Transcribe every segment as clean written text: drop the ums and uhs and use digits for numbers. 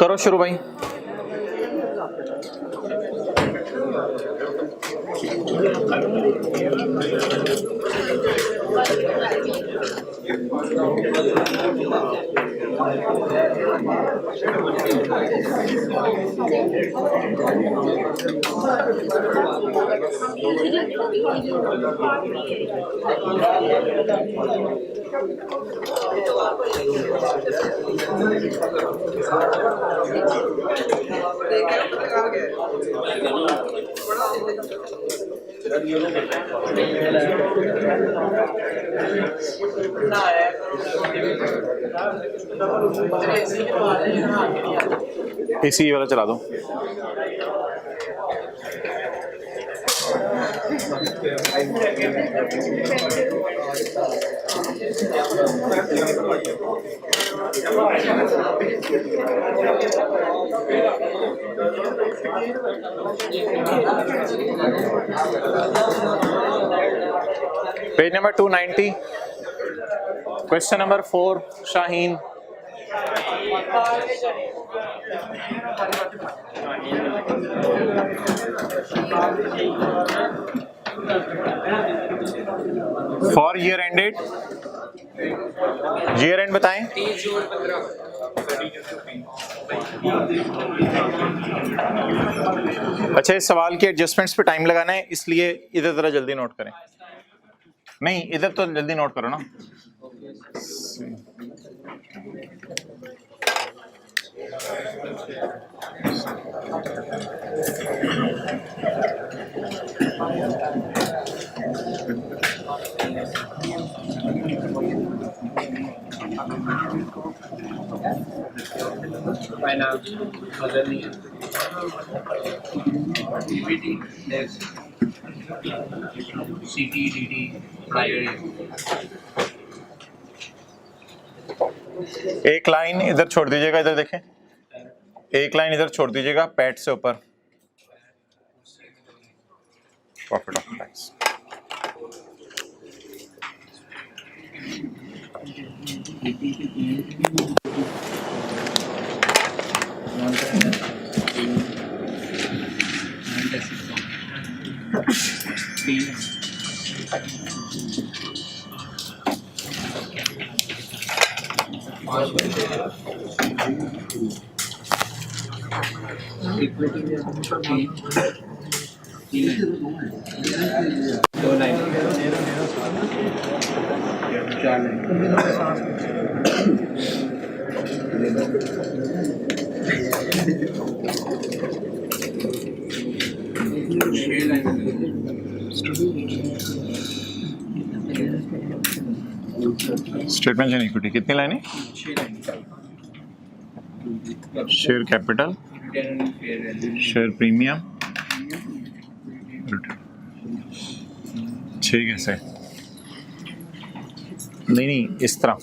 करो शुरू भाई। इसी वाला चला दो। Page number 290, question number 4, Shaheen. For year ended, year and बताएं। अच्छा, इस सवाल के एडजस्टमेंट्स पे टाइम लगाना है, इसलिए इधर जरा जल्दी नोट करें। नहीं, इधर तो जल्दी नोट करो ना। एक लाइन इधर छोड़ दीजिएगा, इधर देखें, एक लाइन इधर छोड़ दीजिएगा पैट से ऊपर। Profit of tax. Statement and equity कितनी लाइनें? शेयर कैपिटल, शेयर प्रीमियम, ठीक है सर। नहीं, इस तरह।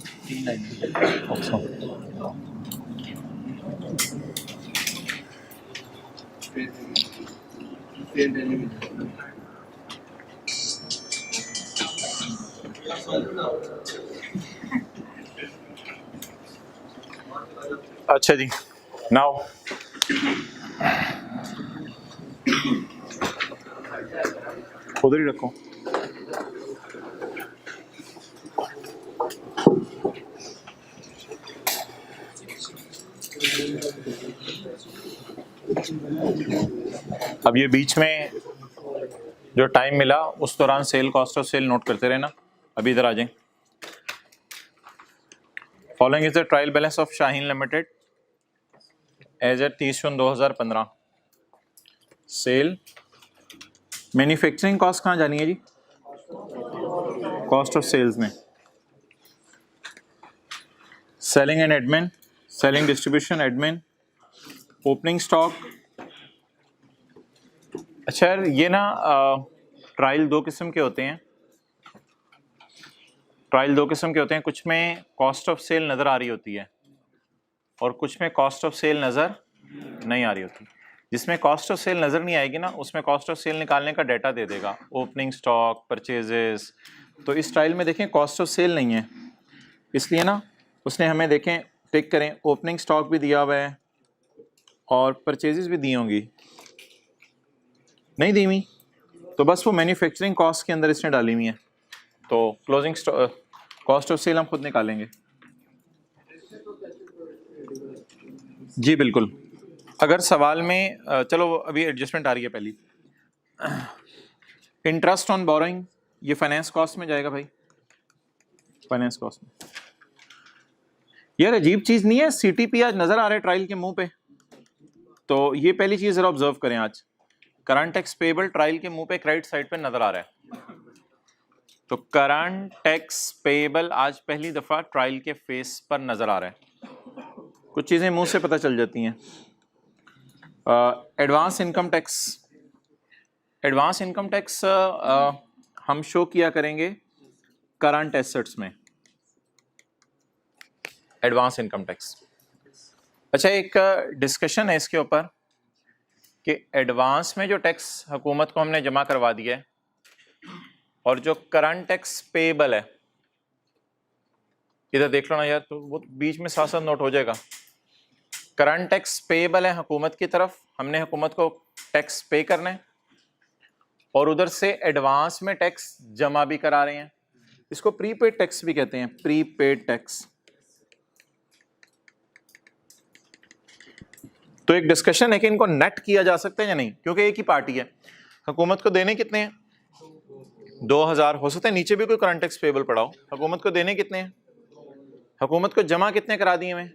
अच्छा जी, नाउ उधर ही रखो। अब ये बीच में जो टाइम मिला उस दौरान sale cost of sale note करते रहना। अभी इधर आ जाएं। Following is the trial balance of Shaheen limited as at 30 June 2015। Sale, manufacturing cost कहाँ जानी है जी? कॉस्ट ऑफ सेल्स में। Selling and admin, selling distribution admin, opening stock. अच्छा यार, ये ना ट्रायल दो किस्म के होते हैं। ट्रायल दो किस्म के होते हैं, कुछ में कॉस्ट ऑफ सेल नज़र आ रही होती है और कुछ में कॉस्ट ऑफ सेल नज़र नहीं आ रही होती। जिसमें कॉस्ट ऑफ सेल नज़र नहीं आएगी ना, उसमें कॉस्ट ऑफ सेल निकालने का डाटा दे देगा, ओपनिंग स्टॉक, परचेजेस। तो इस ट्रायल में देखें कॉस्ट ऑफ सेल नहीं है, इसलिए ना उसने हमें देखें टिक करें, ओपनिंग स्टॉक भी दिया हुआ है, और परचेजेस भी दी होंगी, नहीं दी हुई, तो बस वो मैन्युफैक्चरिंग कॉस्ट के अंदर इसने डाली हुई है, तो क्लोजिंग कॉस्ट ऑफ सेल हम खुद निकालेंगे। जी बिल्कुल। अगर सवाल में चलो अभी एडजस्टमेंट आ रही है पहली, इंटरेस्ट ऑन बोरोइंग, ये फाइनेंस कॉस्ट में जाएगा भाई, फाइनेंस कॉस्ट में। यार अजीब चीज नहीं है, सीटीपी आज नजर आ रहा है ट्रायल के मुंह पे, तो ये पहली चीज जरा ऑब्जर्व करें। आज करंट टैक्स पेबल ट्रायल के मुंह पे क्रेडिट साइड पे नजर आ रहा है, तो करंट टैक्स पेबल आज पहली दफा ट्रायल के फेस पर नजर आ रहा है। कुछ चीजें मुंह से पता चल जाती हैं। Advance income tax, advance income tax हम शो किया करेंगे करंट एसेट्स में, एडवांस इनकम टैक्स। अच्छा, एक डिस्कशन है इसके ऊपर कि एडवांस में जो टैक्स हुकूमत को हमने जमा करवा दिया है और जो करंट टैक्स पेबल है, इधर देख लो ना यार, तो वो बीच में साथ साथ नोट हो जाएगा। करंट टैक्स पेबल है हुकूमत की तरफ, हमने हुकूमत को टैक्स पे करना है और उधर से एडवांस में टैक्स जमा भी करा रहे हैं। इसको प्रीपेड टैक्स भी कहते हैं, प्रीपेड टैक्स। तो एक डिस्कशन है कि इनको नेट किया जा सकता है या नहीं, क्योंकि एक ही पार्टी है। हुकूमत को देने कितने हैं? 2000। हो सकता है नीचे भी कोई करंट टैक्स पेबल पड़ा हो। हुकूमत को देने कितने हैं? हुकूमत को जमा कितने करा दिए मैं?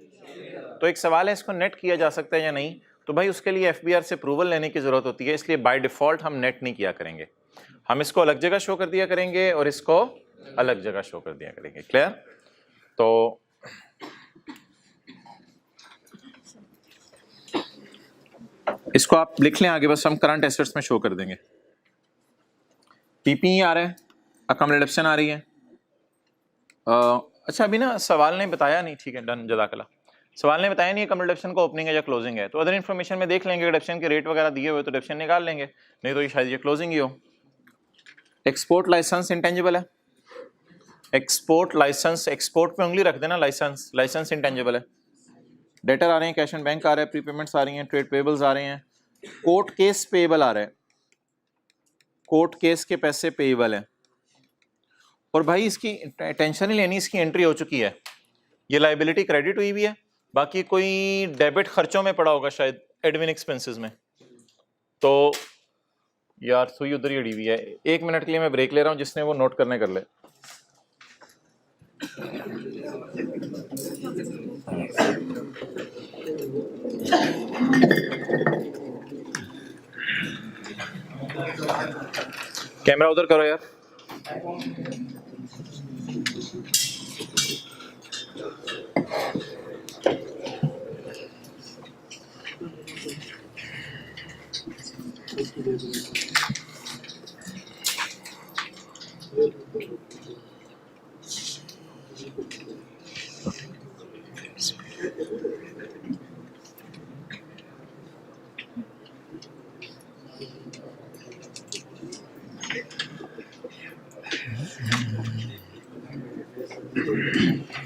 तो एक सवाल है, इसको नेट किया जा सकता है या नहीं। तो भाई उसके लिए एफबीआर से अप्रूवल लेने की जरूरत होती है, इसलिए बाय डिफॉल्ट हम नेट नहीं किया करेंगे। हम इसको अलग जगह शो कर दिया करेंगे और इसको अलग जगह शो कर दिया करेंगे। क्लियर? तो इसको आप लिख लें आगे, बस हम करंट एसेट्स में शो कर देंगे। पीपी आ रहा है, अकाउंट रिडक्शन आ रही है। अच्छा अभी ना सवाल ने बताया नहीं, ठीक है डन, जज़ाकल्लाह। सवाल ने बताया नहीं अकाउंट रिडक्शन का ओपनिंग है या क्लोजिंग है, तो अदर इन्फॉर्मेशन में देख लेंगे, रिडक्शन के रेट वगैरह दिए हुए तो रिडक्शन निकाल लेंगे, नहीं तो ये शायद ये क्लोजिंग ही हो। एक्सपोर्ट लाइसेंस इंटेंजिबल है, एक्सपोर्ट लाइसेंस, एक्सपोर्ट पे उंगली रख देना, लाइसेंस, लाइसेंस इंटेंजिबल है। डेटर आ रहे हैं, कैश एंड बैंक आ रहा है, प्रीपेमेंट्स आ रही हैं, ट्रेड पेबल्स आ रहे हैं, कोर्ट केस पेबल आ रहा है, कोर्ट केस के पैसे पेबल है। और भाई इसकी टेंशन नहीं लेनी, इसकी एंट्री हो चुकी है, ये लाइबिलिटी क्रेडिट हुई भी है। बाकी कोई डेबिट खर्चों में पड़ा होगा शायद, एडमिन एक्सपेंसेस में। तो यार सुई उधर ही अड़ी हुई है। 1 मिनट के लिए मैं ब्रेक ले रहा हूँ, जिसने वो नोट करने कर ले। कैमरा उधर करो यार।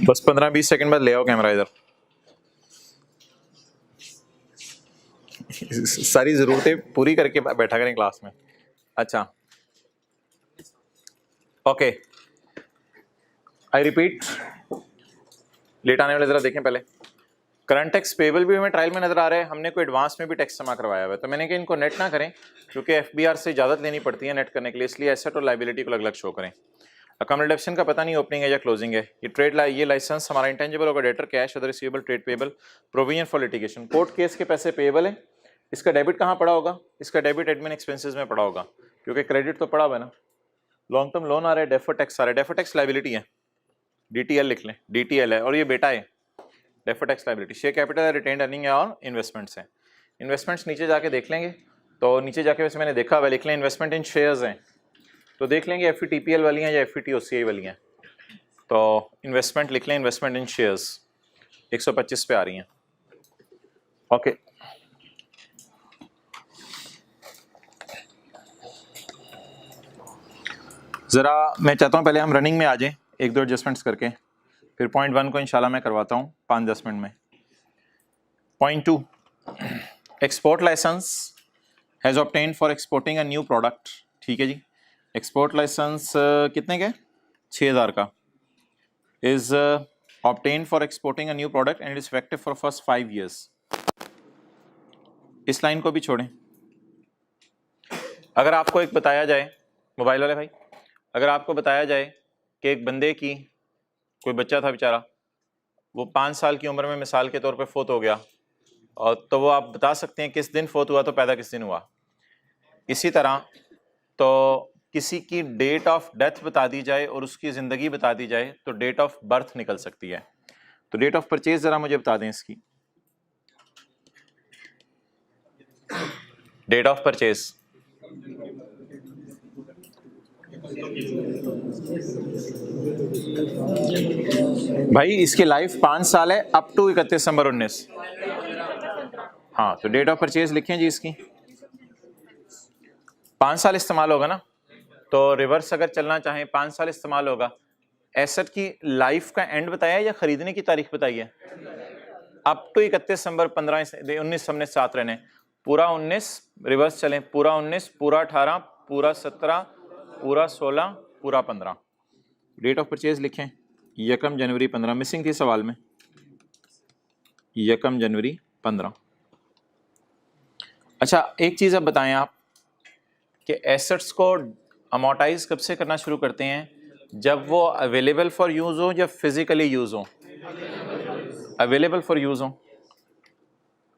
बस 15-20 सेकंड बाद ले आओ कैमरा इधर। सारी जरूरतें पूरी करके बैठा करें क्लास में। अच्छा ओके, आई रिपीट, लेट आने वाले जरा देखें पहले। करंट टैक्स पेबल भी हमें ट्रायल में नजर आ रहा है, हमने कोई एडवांस में भी टैक्स जमा करवाया हुआ है, तो मैंने कहा इनको नेट ना करें क्योंकि एफबीआर से इजाजत लेनी पड़ती है नेट करने के लिए, इसलिए एसेट और लाइबिलिटी को अलग अलग शो करें। अकाउंट रिडक्शन का पता नहीं ओपनिंग है या क्लोजिंग है। ये ट्रेड ये लाइसेंस हमारा इंटेंजिबल होगा, debtor, cash, other receivable, trade payable, provision for litigation. Court case के पैसे पेबल है, इसका डेबिट कहाँ पड़ा होगा? इसका डेबिट एडमिन एक्सपेंसेस में पड़ा होगा, क्योंकि क्रेडिट तो पड़ा हुआ है ना। लॉन्ग टर्म लोन आ रहा है, डेफर टैक्स आ रहा है, डेफर टैक्स लाइबिलिटी है, डीटीएल लिख लें, डीटीएल है, और ये बेटा है defer tax liability. Share capital है, रिटेन्ड अर्निंग है और इन्वेस्टमेंट्स हैं। इन्वेस्टमेंट्स नीचे जाके देख लेंगे, तो नीचे जाके वैसे मैंने देखा हुआ, लिख लें इन्वेस्टमेंट इन शेयर्स हैं, तो देख लेंगे एफईटीपीएल वाली हैं या एफईटीओसीआई वाली हैं। तो इन्वेस्टमेंट लिख लें, इन्वेस्टमेंट इन शेयर्स 125 पे आ रही हैं। ओके ज़रा मैं चाहता हूँ पहले हम रनिंग में आ जाएं, 1-2 एडजस्टमेंट्स करके, फिर पॉइंट 1 को इंशाल्लाह मैं करवाता हूँ 5-10 मिनट में। Point 2, export license has obtained for exporting a new product, ठीक है जी। एक्सपोर्ट लाइसेंस कितने का? 6000 का। Is obtained for exporting a new product and is effective for first 5 years। इस लाइन को भी छोड़ें। अगर आपको एक बताया जाए, मोबाइल वाले भाई, अगर आपको बताया जाए कि एक बंदे की, कोई बच्चा था बेचारा, वो 5 साल की उम्र में मिसाल के तौर पे फोत हो गया, और तो वो आप बता सकते हैं किस दिन फोत हुआ तो पैदा किस दिन हुआ। इसी तरह तो किसी की डेट ऑफ डेथ बता दी जाए और उसकी ज़िंदगी बता दी जाए तो डेट ऑफ बर्थ निकल सकती है। तो डेट ऑफ परचेज ज़रा मुझे बता दें इसकी। डेट ऑफ परचेज भाई इसकी लाइफ 5 साल है, अप टू 31 दिसंबर 19। हाँ, तो डेट ऑफ परचेज लिखें जी इसकी। 5 साल इस्तेमाल होगा ना, तो रिवर्स अगर चलना चाहें 5 साल इस्तेमाल होगा। एसेट की लाइफ का एंड बताया या खरीदने की तारीख बताई है? अप टू 31 दिसंबर 19 हमने साथ रहने, पूरा 19, रिवर्स चलें, पूरा 19, पूरा 18, पूरा 17, पूरा 16, पूरा 15। डेट ऑफ परचेज लिखें 1 जनवरी 15, मिसिंग थी सवाल में, 1 जनवरी 15। अच्छा एक चीज़ अब बताएं आप कि एसेट्स को अमोर्टाइज कब से करना शुरू करते हैं? जब वो अवेलेबल फॉर यूज़ हो या फिजिकली यूज़ हो? अवेलेबल फॉर यूज़ हो।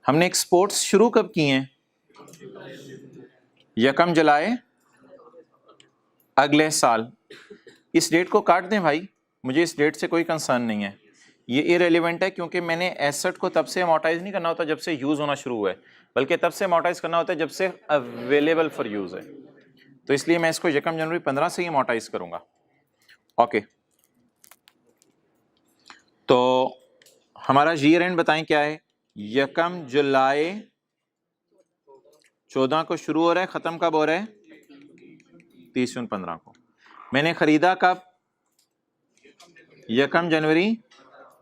हमने एक्सपोर्ट्स शुरू कब किए हैं? 1 जुलाई अगले साल। इस डेट को काट दें भाई, मुझे इस डेट से कोई कंसर्न नहीं है, ये इरेलीवेंट है, क्योंकि मैंने एसेट को तब से अमोर्टाइज नहीं करना होता जब से यूज़ होना शुरू हुआ है, बल्कि तब से अमोर्टाइज करना होता है जब से अवेलेबल फॉर यूज़ है। तो इसलिए मैं इसको 1 जनवरी 15 से ही अमोर्टाइज करूंगा। ओके, तो हमारा ईयर एंड बताएं क्या है? 1 जुलाई 14 को शुरू हो रहा है, ख़त्म कब हो रहा है? 30/15 को। मैंने ख़रीदा कब? 1 जनवरी।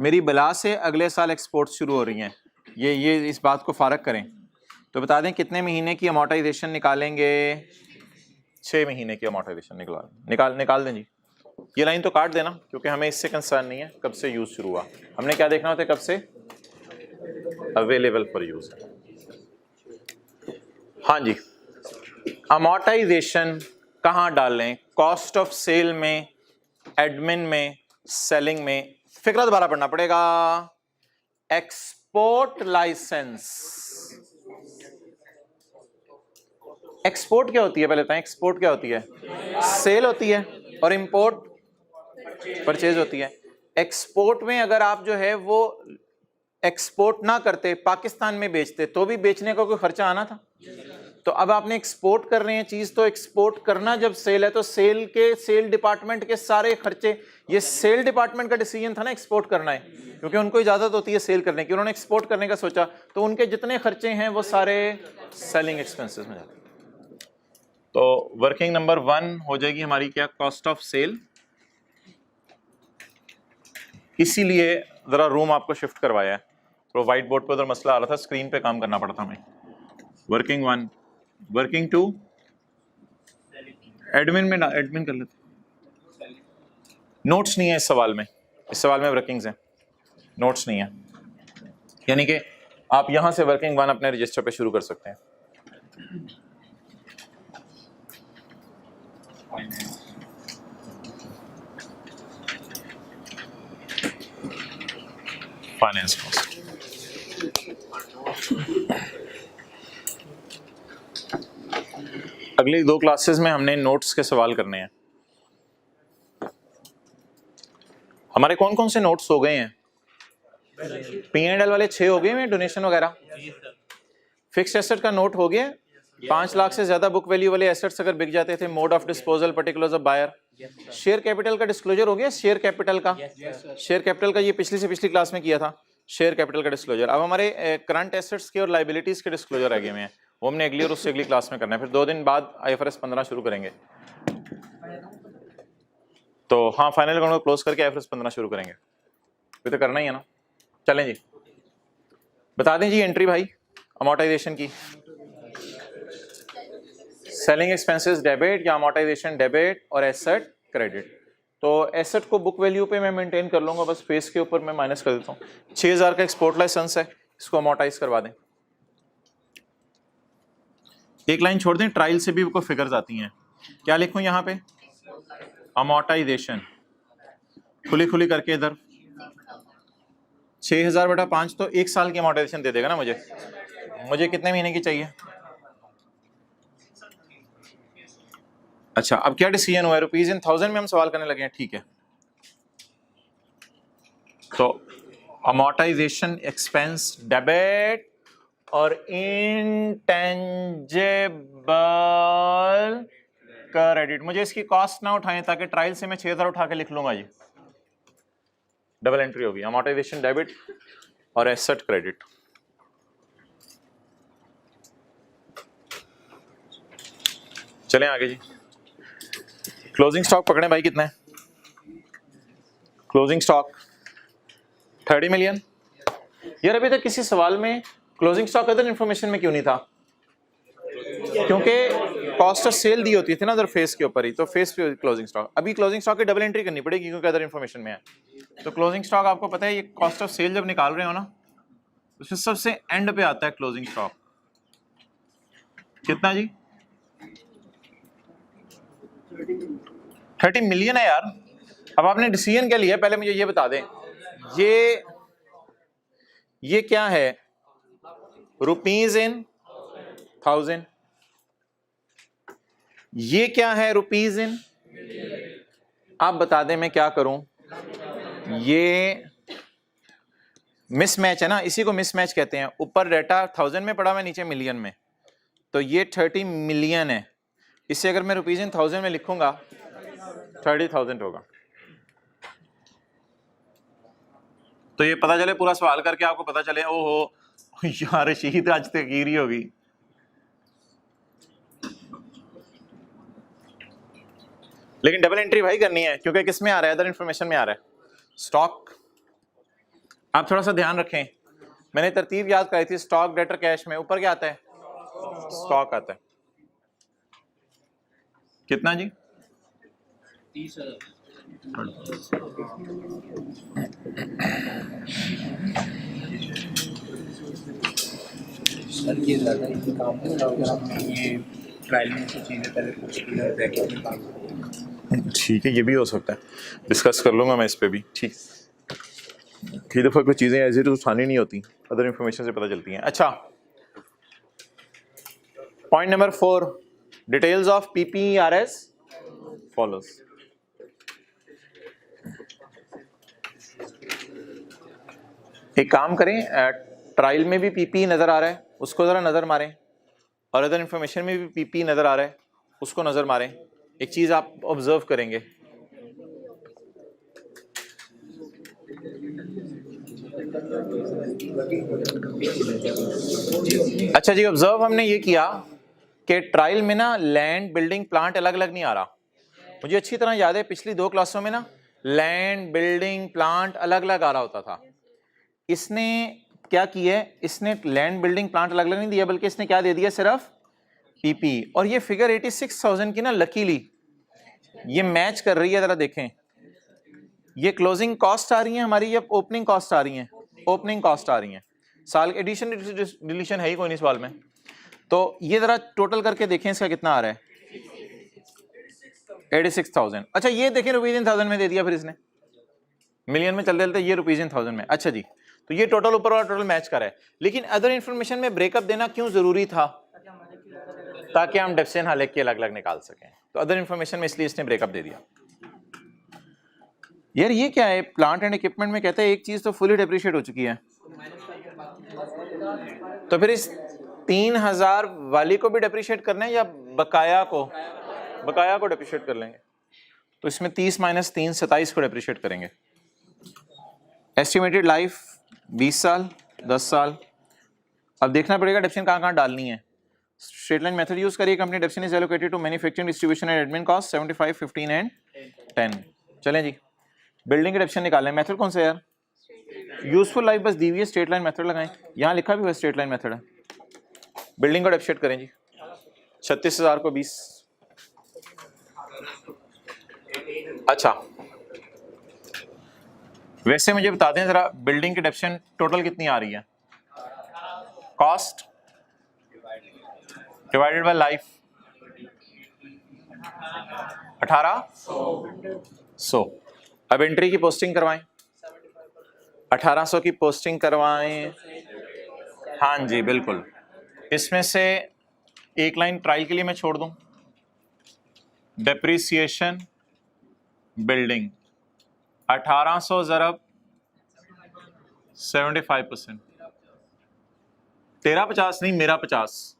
मेरी बला से अगले साल एक्सपोर्ट शुरू हो रही हैं, ये इस बात को फ़ारक करें। तो बता दें कितने महीने की अमोर्टाइजेशन निकालेंगे? 6 महीने की अमोर्टाइजेशन निकाल दें जी। ये लाइन तो काट देना, क्योंकि हमें इससे कंसर्न नहीं है कब से यूज़ शुरू हुआ, हमने क्या देखना होता है? कब से अवेलेबल फॉर यूज़। हाँ जी, अमोर्टाइजेशन कहाँ डालें? कॉस्ट ऑफ सेल में, एडमिन में, सेलिंग में? फिक्रा दोबारा पढ़ना पड़ेगा। एक्सपोर्ट लाइसेंस, एक्सपोर्ट क्या होती है पहले बताएं? एक्सपोर्ट क्या होती है? सेल होती है, और इंपोर्ट परचेज होती है। एक्सपोर्ट में अगर आप जो है वो एक्सपोर्ट ना करते, पाकिस्तान में बेचते, तो भी बेचने का कोई खर्चा आना था। तो अब आपने एक्सपोर्ट कर रहे हैं चीज, तो एक्सपोर्ट करना जब सेल है तो सेल डिपार्टमेंट के सारे खर्चे, ये सेल डिपार्टमेंट का डिसीजन था ना एक्सपोर्ट करना है, क्योंकि उनको इजाजत होती है सेल करने की, उन्होंने एक्सपोर्ट करने का सोचा, तो उनके जितने खर्चे हैं वो सारे सेलिंग एक्सपेंसेस में जाते हैं। तो वर्किंग नंबर 1 हो जाएगी हमारी क्या? Cost of sale. इसीलिए जरा रूम आपको शिफ्ट करवाया है, तो व्हाइट बोर्ड पे उधर मसला आ रहा था, स्क्रीन पे काम करना पड़ता हमें। वर्किंग 1, वर्किंग 2 एडमिन में, एडमिन कर लेते। नोट्स नहीं है इस सवाल में, इस सवाल में वर्किंग्स हैं, नोट्स नहीं है, यानी कि आप यहां से वर्किंग 1 अपने रजिस्टर पे शुरू कर सकते हैं। Finance cost. अगली 2 क्लासेस में हमने नोट्स के सवाल करने हैं। हमारे कौन कौन से नोट्स हो गए हैं? P&L वाले 6 हो गए हैं, डोनेशन वगैरह। फिक्स्ड एसेट का नोट हो गया, 5 लाख से ज्यादा बुक वैल्यू वाले एसेट्स अगर बिक जाते थे, mode of disposal, particulars of buyer. Share capital का डिस्क्लोजर हो गया, शेयर कैपिटल का, शेयर कैपिटल का ये पिछली से पिछली क्लास में किया था, शेयर कैपिटल का डिस्क्लोजर। अब हमारे करंट एसेट्स के और लाइबिलिटीज के डिस्क्लोजर आ गए हैं, वो हमने अगली और उससे अगली क्लास में करना है। फिर 2 दिन बाद IFRS 15 शुरू करेंगे। तो हाँ, फाइनल अकाउंट को क्लोज करके IFRS 15 शुरू करेंगे, फिर तो करना ही है ना। चलें जी, बता दें जी एंट्री भाई, अमोर्टाइजेशन की, सेलिंग एक्सपेंसेस डेबिट या अमोर्टाइजेशन डेबिट और एसेट क्रेडिट। तो एसेट को बुक वैल्यू पे मैं मेंटेन कर लूंगा, बस फेस के ऊपर मैं माइनस कर देता हूँ। 6000 का एक्सपोर्ट लाइसेंस है, इसको अमोर्टाइज करवा दें। एक लाइन छोड़ दें, ट्रायल से भी को फिगर्स आती हैं। क्या लिखूं यहाँ पे? अमोर्टाइजेशन खुली खुली करके इधर 6000 बटा 5 तो 1 साल की अमोर्टाइजेशन दे देगा ना मुझे। मुझे कितने महीने की चाहिए? अच्छा, अब क्या डिसीजन हुआ है? रुपीज इन थाउजेंड में हम सवाल करने लगे हैं, ठीक है। तो अमोर्टाइजेशन एक्सपेंस डेबिट और इंटेंजिबल क्रेडिट। मुझे इसकी कॉस्ट ना उठाएं ताकि ट्रायल से मैं 6000 उठा के लिख लूंगा जी। डबल एंट्री होगी, अमोर्टाइजेशन डेबिट और एसेट क्रेडिट। चलें आगे जी। क्लोजिंग स्टॉक पकड़े भाई, कितना है क्लोजिंग स्टॉक? 30 मिलियन। यार अभी तक किसी सवाल में क्लोजिंग स्टॉक अदर इंफॉर्मेशन में क्यों नहीं था? क्योंकि कॉस्ट ऑफ सेल दी होती थी ना उधर फेस के ऊपर ही, तो फेस पे क्लोजिंग स्टॉक। अभी क्लोजिंग स्टॉक की डबल एंट्री करनी पड़ेगी क्योंकि अदर इंफॉर्मेशन में है। तो क्लोजिंग स्टॉक आपको पता है, ये कॉस्ट ऑफ सेल जब निकाल रहे हो ना, उसमें सबसे एंड पे आता है क्लोजिंग स्टॉक। कितना जी? 30 मिलियन है यार। अब आपने डिसीजन क्या लिया, पहले मुझे ये बता दें। ये क्या है? Rupees in thousand. ये क्या है? Rupees in. आप बता दें मैं क्या करूं? ये मिसमैच है ना, इसी को मिसमैच कहते हैं। ऊपर डाटा 1000 में पड़ा हुआ है, नीचे मिलियन में। तो ये 30 मिलियन है, इसे अगर मैं रुपीज इन 1000 में लिखूंगा 30,000 होगा। तो ये पता चले, पूरा सवाल करके आपको पता चले ओहो यार रशीद आज तक गिरी होगी। लेकिन डबल एंट्री भाई करनी है क्योंकि किस में आ रहा है? अदर इंफॉर्मेशन में आ रहा है स्टॉक। आप थोड़ा सा ध्यान रखें, मैंने तरतीब याद कराई थी। स्टॉक डेटर कैश में ऊपर क्या आता है? स्टॉक आता है। कितना जी? 30,000। सर ये ज़्यादा इसी काम में अगर हम ये ट्रायल में से चीज़ें पहले कुछ बैकअप में काम करते हैं। ठीक है, ये भी हो सकता है, डिस्कस कर लूंगा मैं इस पे भी। ठीक, कई दफ़ा कोई चीज़ें ऐसी तो उठानी नहीं होती, अदर इंफॉर्मेशन से पता चलती हैं। अच्छा, point number 4, details of PP are as follows. एक काम करें, ट्रायल में भी पीपी नजर आ रहा है, उसको जरा नजर मारें, और अदर इंफॉर्मेशन में भी पीपी नजर आ रहा है, उसको नजर मारें। एक चीज आप ऑब्जर्व करेंगे, अच्छा जी, ऑब्जर्व हमने ये किया कि ट्रायल में ना लैंड बिल्डिंग प्लांट अलग अलग नहीं आ रहा। मुझे अच्छी तरह याद है पिछली 2 क्लासों में ना लैंड बिल्डिंग प्लांट अलग अलग आ रहा होता था। इसने क्या किया है? इसने लैंड बिल्डिंग प्लांट अलग अलग नहीं दिया, बल्कि इसने क्या दे दिया? सिर्फ पीपी। और ये फिगर 86,000 की ना लकीली ये मैच कर रही है। जरा देखें, ये क्लोजिंग कॉस्ट आ रही है हमारी या ओपनिंग कॉस्ट आ रही है? ओपनिंग कॉस्ट आ रही है। साल एडिशन डिलीशन है ही कोई नहीं सवाल में। तो ये जरा टोटल करके देखें इसका कितना आ रहा है? 86,000। अच्छा ये देखें, रुपीज इन 1000 में दे दिया, फिर इसने मिलियन में चलते चलते ये रुपीज इन 1000 में। अच्छा जी, तो ये टोटल ऊपर वाला टोटल मैच कर रहा है। लेकिन अदर इंफॉर्मेशन में ब्रेकअप देना क्यों जरूरी था? ताकि हम डेफिसिएंट हालेक के अलग अलग निकाल सकें। तो अदर इंफॉर्मेशन में इसलिए इसने ब्रेकअप दे दिया। यार ये क्या है? प्लांट एंड इक्विपमेंट में कहते हैं एक चीज तो फुली डेप्रिशिएट हो चुकी है, तो फिर इस 3000 वाली को भी डेप्रिशिएट करना है या बकाया को? बकाया को डेप्रिशिएट कर लेंगे। तो इसमें 30 माइनस 3 27 को डेप्रिशिएट करेंगे। एस्टिमेटेड लाइफ 20 साल 10 साल। अब देखना पड़ेगा डेप्सियन कहाँ कहाँ डालनी है। स्ट्रेट लाइन मेथड यूज करिए। Company depreciation is allocated to manufacturing distribution and admin cost 75 15 and 10। चलें जी, बिल्डिंग के डेप्सियन निकालना है। मेथड कौन सा है यार? यूजफुल लाइफ बस दी हुई है, स्ट्रेट लाइन मेथड लगाएं। यहाँ लिखा भी हुआ स्ट्रेट लाइन मेथड है। बिल्डिंग को डेप्रिशिएट करें जी, 36,000 को 20। अच्छा वैसे मुझे बता दें जरा, बिल्डिंग की डेप्रिसिएशन टोटल कितनी आ रही है? Cost divided by life 1800। अब एंट्री की पोस्टिंग करवाएं, 1800 की पोस्टिंग करवाएं। हाँ जी बिल्कुल, इसमें से एक लाइन ट्रायल के लिए मैं छोड़ दूं, डेप्रिसिएशन बिल्डिंग 1800 ज़रब 75%। तेरा 50 नहीं, मेरा 50,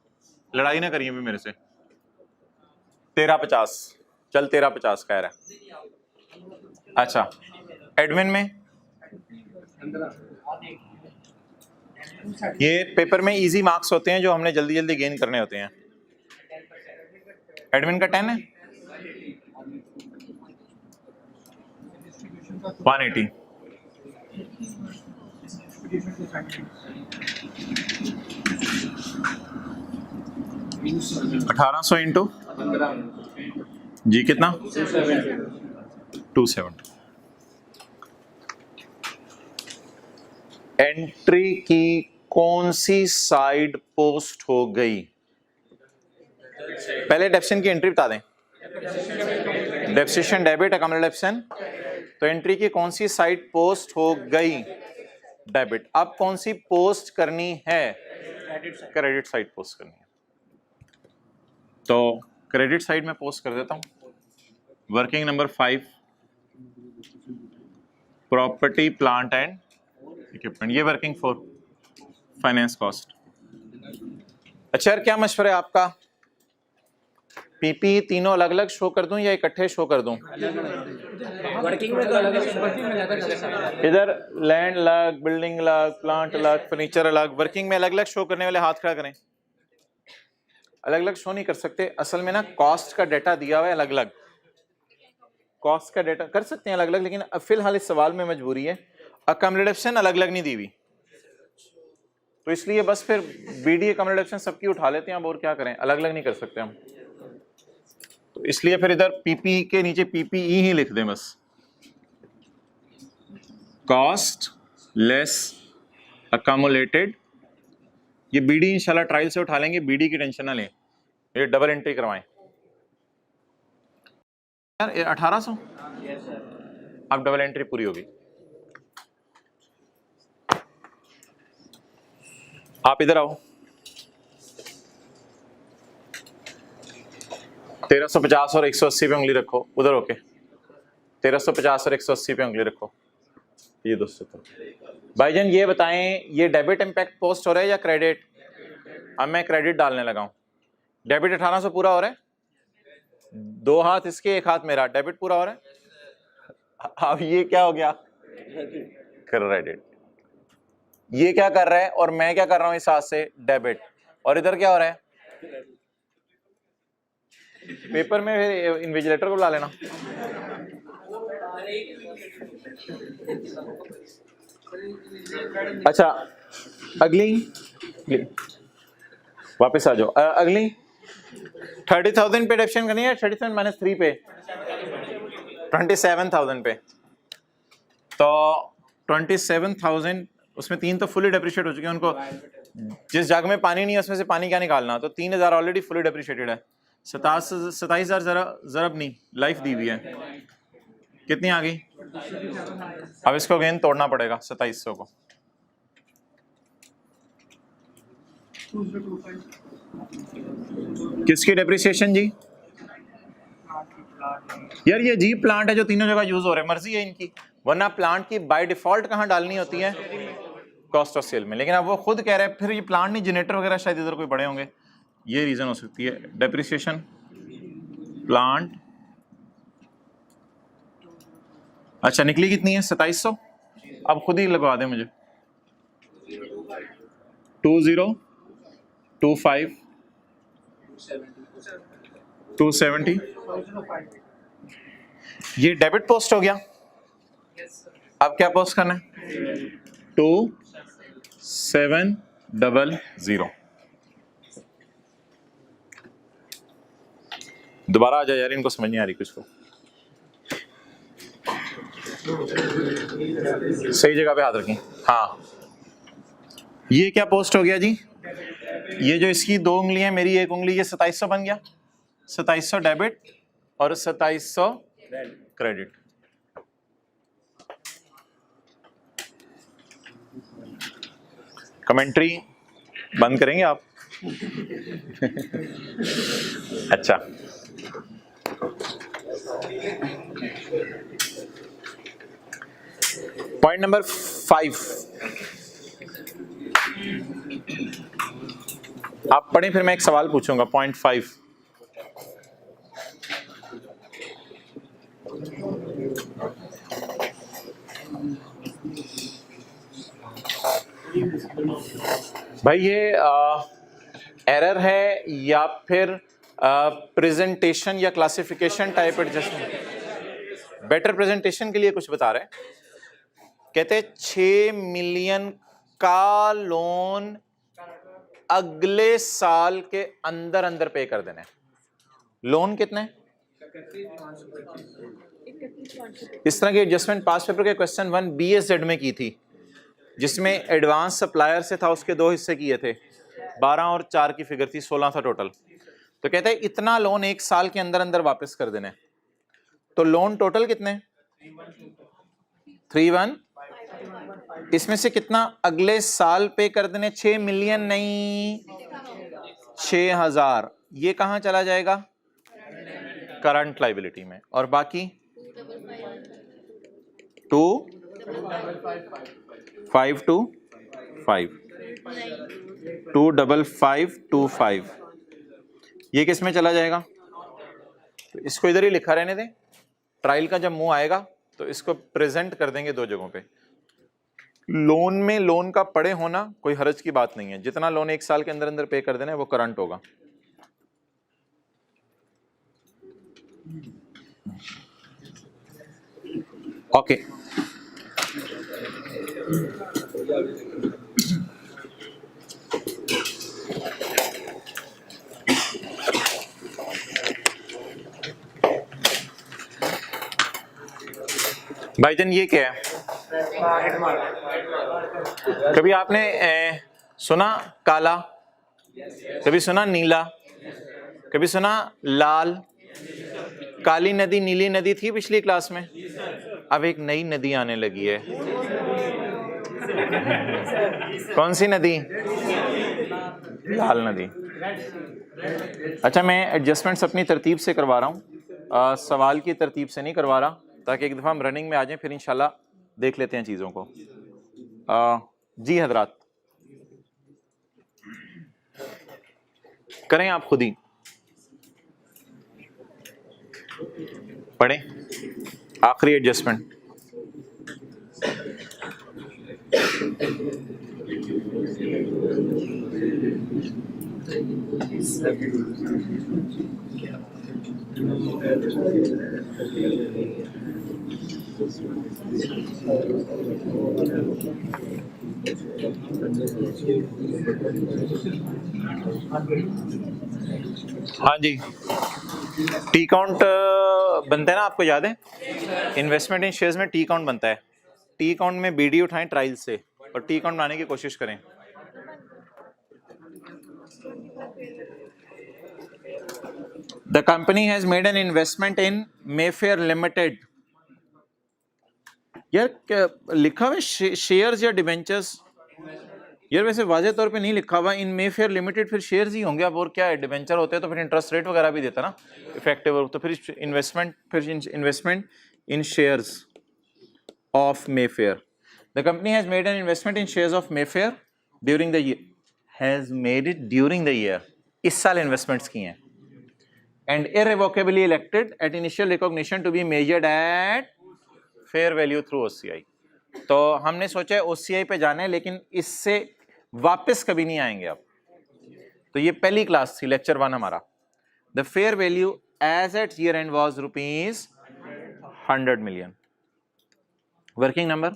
लड़ाई ना करिए भी मेरे से। तेरा 50, चल तेरा 50 कह रहा है। अच्छा एडमिन में ये पेपर में इजी मार्क्स होते हैं जो हमने जल्दी जल्दी गेन करने होते हैं। एडमिन का 10 है, 180। 1800 इंटू जी कितना? 270। एंट्री की कौन सी साइड पोस्ट हो गई? पहले डेप्सिशन की एंट्री बता दें, डेप्सिशन डेबिट अकाउंट डेप्सिशन, तो एंट्री की कौन सी साइड पोस्ट हो गई? डेबिट। अब कौन सी पोस्ट करनी है? क्रेडिट साइड पोस्ट करनी है, तो क्रेडिट साइड में पोस्ट कर देता हूं। Working number 5 property plant and equipment, ये वर्किंग फॉर फाइनेंस कॉस्ट। अच्छा यार क्या मशवरा है आपका? पीपी तीनों अलग अलग शो कर दूं या इकट्ठे शो कर दूं? वर्किंग में तो अलग, इधर लैंड अलग, बिल्डिंग अलग, प्लांट अलग, फर्नीचर अलग। वर्किंग में अलग अलग शो करने वाले हाथ खड़ा करें। अलग अलग शो नहीं कर सकते, असल में ना कॉस्ट का डाटा दिया हुआ है अलग अलग। कॉस्ट का डाटा कर सकते हैं अलग अलग, लेकिन अब फिलहाल इस सवाल में मजबूरी है, अकोमोडेशन अलग अलग नहीं दी हुई, तो इसलिए बस फिर बीडी अकोमोडेशन सबकी उठा लेते हैं। अब और क्या करें, अलग अलग नहीं कर सकते हम, तो इसलिए फिर इधर पीपी के नीचे पीपीई ही लिख दें बस। कॉस्ट लेस अकोमोलेटेड, ये बीडी इंशाल्लाह ट्रायल से उठा लेंगे, बीडी की टेंशन ना लें, ये डबल एंट्री करवाएं। यार 1800 अब डबल एंट्री पूरी होगी। आप इधर आओ, 1350 और 180 पे उंगली रखो, उधर होके 1350 और 180 पे उंगली रखो। ये दोस्तों भाईजान ये बताएं, ये डेबिट इम्पैक्ट पोस्ट हो रहा है या क्रेडिट? अब मैं क्रेडिट डालने लगा हूं। डेबिट 1800 पूरा हो रहा है, 2 हाथ इसके 1 हाथ मेरा, डेबिट पूरा हो रहा है। अब ये क्या हो गया? क्रेडिट। ये क्या कर रहा है और मैं क्या कर रहा हूं इस हाथ से? डेबिट। और इधर क्या हो रहा है? पेपर में इन्विजिलेटर को बुला लेना। अच्छा अगली वापस आ जाओ। अगली 30,000 पे डेप्रिसिएशन करनी है, 30,000 माइनस 3 पे 27,000 पे, तो 27,000 उसमें 3 तो फुली डेप्रिशिएट हो चुके हैं। उनको जिस जग में पानी नहीं है उसमें से पानी क्या निकालना, तो 3,000 ऑलरेडी फुली डेप्रिशिएटेड है। 27,000 ज़रब नहीं, लाइफ दी हुई है, कितनी आ गई? अब इसको अगेन तोड़ना पड़ेगा 2700 को। किसकी डेप्रिसिएशन जी? यार ये जी प्लांट है जो तीनों जगह यूज हो रहा है, मर्जी है इनकी, वरना प्लांट की बाय डिफॉल्ट कहां डालनी होती है? कॉस्ट ऑफ सेल में। लेकिन अब वो खुद कह रहे हैं, फिर ये प्लांट नहीं, जनरेटर वगैरह शायद इधर कोई बड़े होंगे, ये रीजन हो सकती है। डेप्रिसिएशन प्लांट, अच्छा निकली कितनी है? 2700। अब खुद ही लगवा दें मुझे, 2025 270, ये डेबिट पोस्ट हो गया। अब क्या पोस्ट करना है? 2700। दोबारा आ जाए यार, इनको समझ नहीं आ रही कुछ को। सही जगह पे हाथ रखें। हाँ, ये क्या पोस्ट हो गया जी? ये जो इसकी 2 उंगली है, मेरी 1 उंगली, ये 2700 बन गया। 2700 डेबिट और 2700 क्रेडिट। कमेंट्री बंद करेंगे आप? अच्छा, पॉइंट नंबर 5 आप पढ़ें, फिर मैं एक सवाल पूछूंगा। पॉइंट 5, भाई ये एरर है या फिर प्रेजेंटेशन या classification type adjustment? Better presentation के लिए कुछ बता रहे हैं। कहते 6 मिलियन का लोन अगले साल के अंदर अंदर पे कर देना है। लोन कितने? इस तरह की एडजस्टमेंट पास पेपर के क्वेश्चन 1 BSZ में की थी, जिसमें एडवांस सप्लायर से था, उसके 2 हिस्से किए थे, 12 और 4 की फिगर थी, 16 था टोटल। तो कहते हैं इतना लोन 1 साल के अंदर अंदर वापस कर देना है। तो लोन टोटल कितने? 3,1, इसमें से कितना अगले साल पे कर देने? 6 मिलियन नहीं, 6,000। ये कहां चला जाएगा? करंट लायबिलिटी में। और बाकी 2,525, 2,525, ये किस में चला जाएगा? तो इसको इधर ही लिखा रहने दें। ट्रायल का जब मुंह आएगा तो इसको प्रेजेंट कर देंगे 2 जगहों पे। लोन में लोन का पड़े होना कोई हर्ज की बात नहीं है। जितना लोन 1 साल के अंदर अंदर पे कर देना है वो करंट होगा। ओके, भाईजान ये क्या है? कभी आपने सुना काला, कभी सुना नीला, कभी सुना लाल? काली नदी नीली नदी थी पिछली क्लास में, अब एक नई नदी आने लगी है। कौन सी नदी? लाल नदी। अच्छा, मैं एडजस्टमेंट्स अपनी तरतीब से करवा रहा हूँ, सवाल की तरतीब से नहीं करवा रहा, ताकि एक दफ़ा हम रनिंग में आ जाएं, फिर इंशाल्लाह देख लेते हैं चीज़ों को। जी हजरात, करें आप खुद ही पढ़ें आखिरी एडजस्टमेंट। हाँ जी, टी काउंट बनता है ना, आपको याद है? इन्वेस्टमेंट इन शेयर्स में टी काउंट बनता है। टी काउंट में बीडी उठाएं ट्रायल से और टी काउंट बनाने की कोशिश करें। The company has made an investment in Mayfair Limited। यार लिखा हुआ शेयर्स या डिवेंचर्स? यार वैसे वाजे तौर पे नहीं लिखा हुआ इन मेफेयर लिमिटेड, फिर शेयर्स ही होंगे। अब और क्या है, डिवेंचर होते हैं तो फिर इंटरेस्ट रेट वगैरह भी देता ना इफेक्टिव, तो फिर investment in shares of Mayfair. The company has made an investment in shares of Mayfair during the year, has made it during the year, इस साल इन्वेस्टमेंट्स की हैं, and irrevocably elected at initial recognition to be measured at fair value through OCI। तो हमने सोचा है OCI पे जाना है, लेकिन इससे वापस कभी नहीं आएंगे अब। तो ये पहली क्लास थी, लेक्चर 1 हमारा। The fair value as at year end was ₹100 million. Working number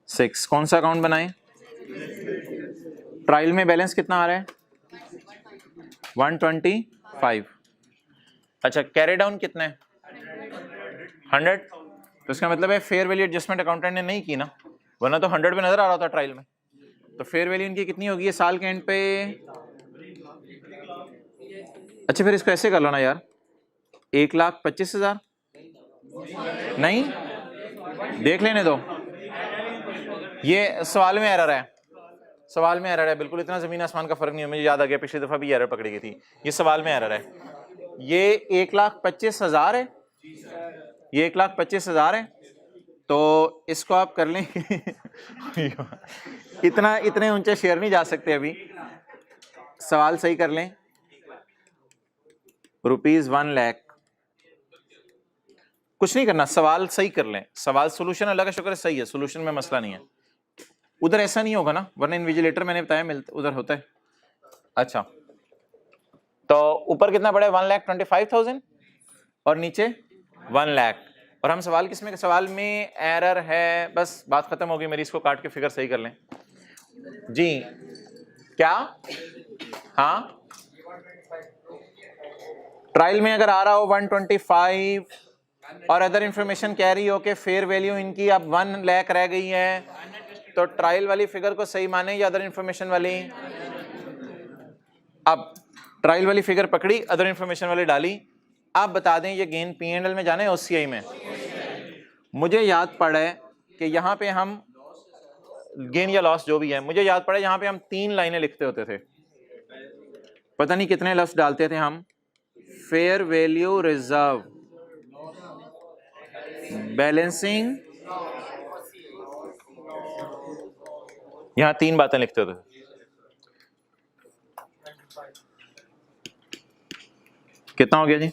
6। कौन सा अकाउंट बनाएं? ट्रायल में बैलेंस कितना आ रहा है? 120 5। अच्छा, कैरी डाउन कितना है? 100। तो इसका मतलब है फेयर वैल्यू एडजस्टमेंट अकाउंटेंट ने नहीं की ना, वरना तो 100 पे नजर आ रहा था ट्रायल में। तो फेयर वैल्यू इनकी कितनी होगी साल के एंड पे? अच्छा, फिर इसको ऐसे कर लो ना यार, 1,25,000। नहीं, देख लेने दो, ये सवाल में एरर है, सवाल में एरर है बिल्कुल, इतना जमीन आसमान का फर्क नहीं है, मुझे याद आ गया पिछली दफा भी एरर पकड़ी गई थी, ये सवाल में एरर है। ये 1,25,000 है, ये 1,25,000 है, तो इसको आप कर लें इतने ऊंचे शेयर नहीं जा सकते अभी, सवाल सही कर लें, ₹1 लाख। कुछ नहीं करना, सवाल सही कर लें, सवाल सोल्यूशन अल्लाह का शुक्र है सही है, सोल्यूशन में मसला नहीं है। उधर ऐसा नहीं होगा ना, वरना इन्विजिलेटर मैंने बताया मिलता उधर होता है। अच्छा, तो ऊपर कितना पड़े? 1,25,000 और नीचे 1 लाख। और हम सवाल किसमें? सवाल में एरर है, बस बात खत्म होगी मेरी, इसको काट के फिगर सही कर लें जी। क्या? हाँ, ट्रायल में अगर आ रहा हो 125 और अदर इंफॉर्मेशन कह रही हो कि फेयर वैल्यू इनकी अब 1 लाख रह गई है, तो ट्रायल वाली फिगर को सही माने या अदर इंफॉर्मेशन वाली? अब ट्रायल वाली फिगर पकड़ी, अदर इंफॉर्मेशन वाली डाली। आप बता दें ये गेन P&L में जाने OCI में? मुझे याद पड़ा है कि यहाँ पे हम गेन या लॉस जो भी है, मुझे याद पड़ा यहाँ पे हम 3 लाइनें लिखते होते थे, पता नहीं कितने लफ्ज डालते थे हम। फेयर वैल्यू रिजर्व, बैलेंसिंग, यहां 3 बातें लिखते होते थे। कितना हो गया जी?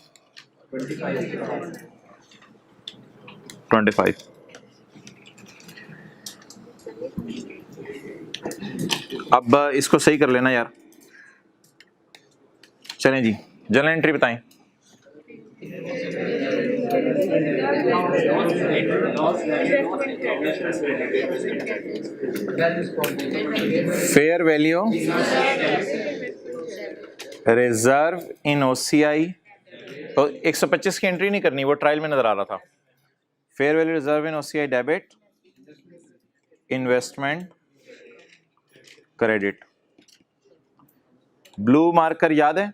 25। अब इसको सही कर लेना यार। चलें जी, जर्नल एंट्री बताएं। Fair value reserve in OCI, तो 125 की एंट्री नहीं करनी, वो ट्रायल में नजर आ रहा था। Fair value reserve in OCI debit, investment, credit. Blue marker याद है?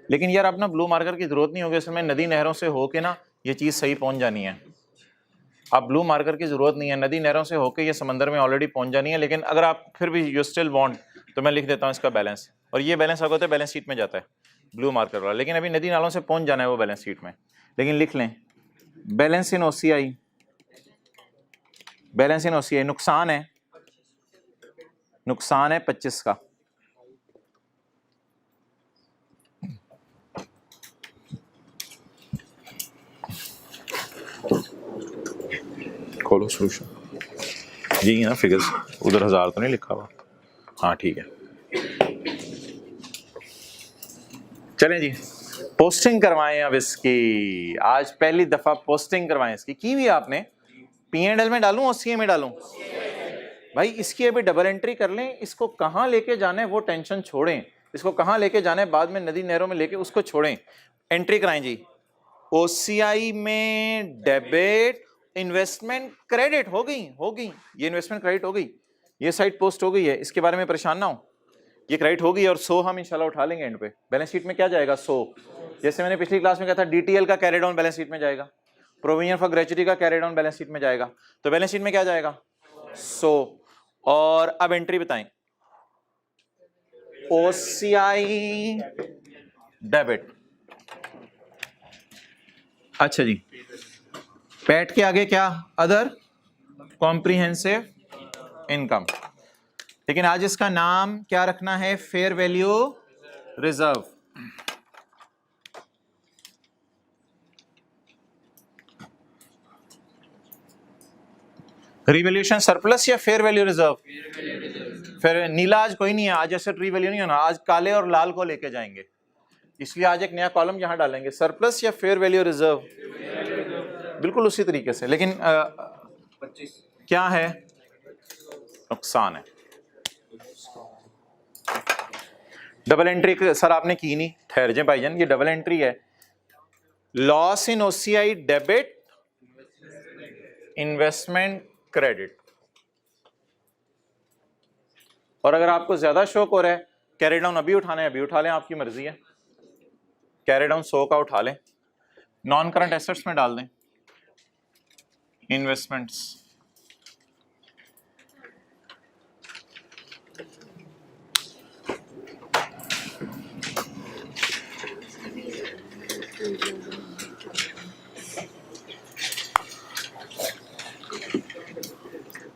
लेकिन यार अब ना ब्लू मार्कर की जरूरत नहीं होगी, इसमें नदी नहरों से होके ना ये चीज सही पहुंच जानी है। अब ब्लू मार्कर की जरूरत नहीं है, नदी नहरों से होके ये समंदर में ऑलरेडी पहुंच जानी है। लेकिन अगर आप फिर भी यू स्टिल वांट, तो मैं लिख देता हूं इसका बैलेंस, और ये बैलेंस अगर होता है बैलेंस शीट में जाता है ब्लू मार्कर वाला, लेकिन अभी नदी नालों से पहुंच जाना है वो बैलेंस शीट में। लेकिन लिख लें बैलेंस इन OCI, बैलेंस इन OCI नुकसान है, नुकसान है 25 का। खोलो सोल्यूशन जी ना, फिगर्स उधर 1000 तो नहीं लिखा हुआ? हाँ ठीक है, चलें जी पोस्टिंग करवाएं अब इसकी। आज पहली दफा पोस्टिंग करवाएं इसकी। की भी आपने P&L में डालूं OCI में डालूं? भाई इसकी अभी डबल एंट्री कर लें, इसको कहाँ लेके जाना है वो टेंशन छोड़ें, इसको कहाँ लेके जाना है बाद में नदी नहरों में लेके उसको छोड़ें। एंट्री कराएं जी, OCI में डेबिट, इन्वेस्टमेंट, क्रेडिट हो गई, ये इन्वेस्टमेंट क्रेडिट हो गई, ये साइड पोस्ट हो गई है, इसके बारे में परेशान ना हो, ये क्रेडिट हो गई। और 100 हम इंशाल्लाह उठा लेंगे एंड पे। बैलेंस शीट में क्या जाएगा? 100। जैसे मैंने पिछली क्लास में कहा था DTL का कैरी डाउन बैलेंस शीट में जाएगा, प्रोविजन फॉर ग्रेच्युटी का कैरी डाउन बैलेंस शीट में जाएगा, तो बैलेंस शीट में क्या जाएगा? 100। और अब एंट्री बताएं, OCI डेबिट। अच्छा जी, पैट के आगे क्या? Other comprehensive income. लेकिन आज इसका नाम क्या रखना है? Fair value reserve. Revaluation surplus या फेयर वैल्यू रिजर्व? फिर नीला आज कोई नहीं है, आज एसेट रिवैल्यू नहीं होना, आज काले और लाल को लेके जाएंगे, इसलिए आज एक नया कॉलम यहां डालेंगे, सरप्लस या फेयर वैल्यू रिजर्व, बिल्कुल उसी तरीके से। लेकिन 25 क्या है? नुकसान है। डबल एंट्री सर आपने की नहीं, ठहर जाए भाईजान, ये डबल एंट्री है। Loss in OCI debit, investment credit. और अगर आपको ज्यादा शौक हो रहा है कैरी डाउन अभी उठाने अभी उठा लें, आपकी मर्जी है, कैरी डाउन 100 का उठा लें, नॉन करंट एसेट्स में डाल दें, इन्वेस्टमेंट्स।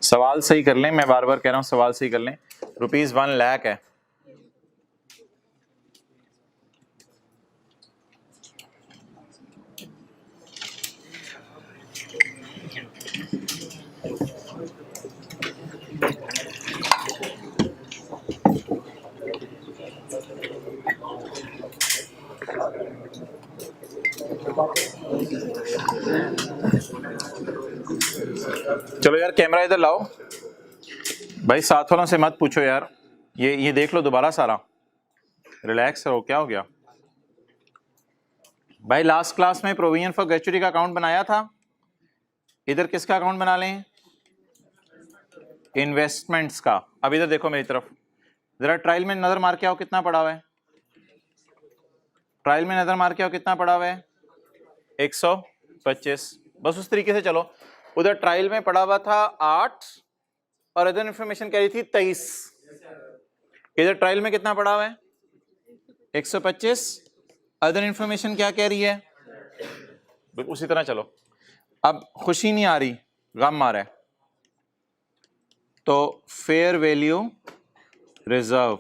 सवाल सही कर लें, मैं बार बार कह रहा हूं सवाल सही कर लें। ₹1 लाख है, चलो यार कैमरा इधर लाओ भाई, साथ वालों से मत पूछो यार, ये देख लो दोबारा सारा, रिलैक्स रहो। क्या हो गया भाई? लास्ट क्लास में प्रोविजन फॉर ग्रेचुइटी का अकाउंट बनाया था, इधर किसका अकाउंट बना लें? इन्वेस्टमेंट्स का। अब इधर देखो मेरी तरफ जरा, ट्रायल में नजर मार के आओ कितना पड़ा हुआ है, ट्रायल में नजर मार के आओ कितना पड़ा हुआ है? 125। बस उस तरीके से चलो। उधर ट्रायल में पड़ा हुआ था 8 और अदर इंफॉर्मेशन कह रही थी 23। इधर ट्रायल में कितना पड़ा हुआ है? 125। अदर इंफॉर्मेशन क्या कह रही है? उसी तरह चलो। अब खुशी नहीं आ रही, गम आ रहा है, तो fair value reserve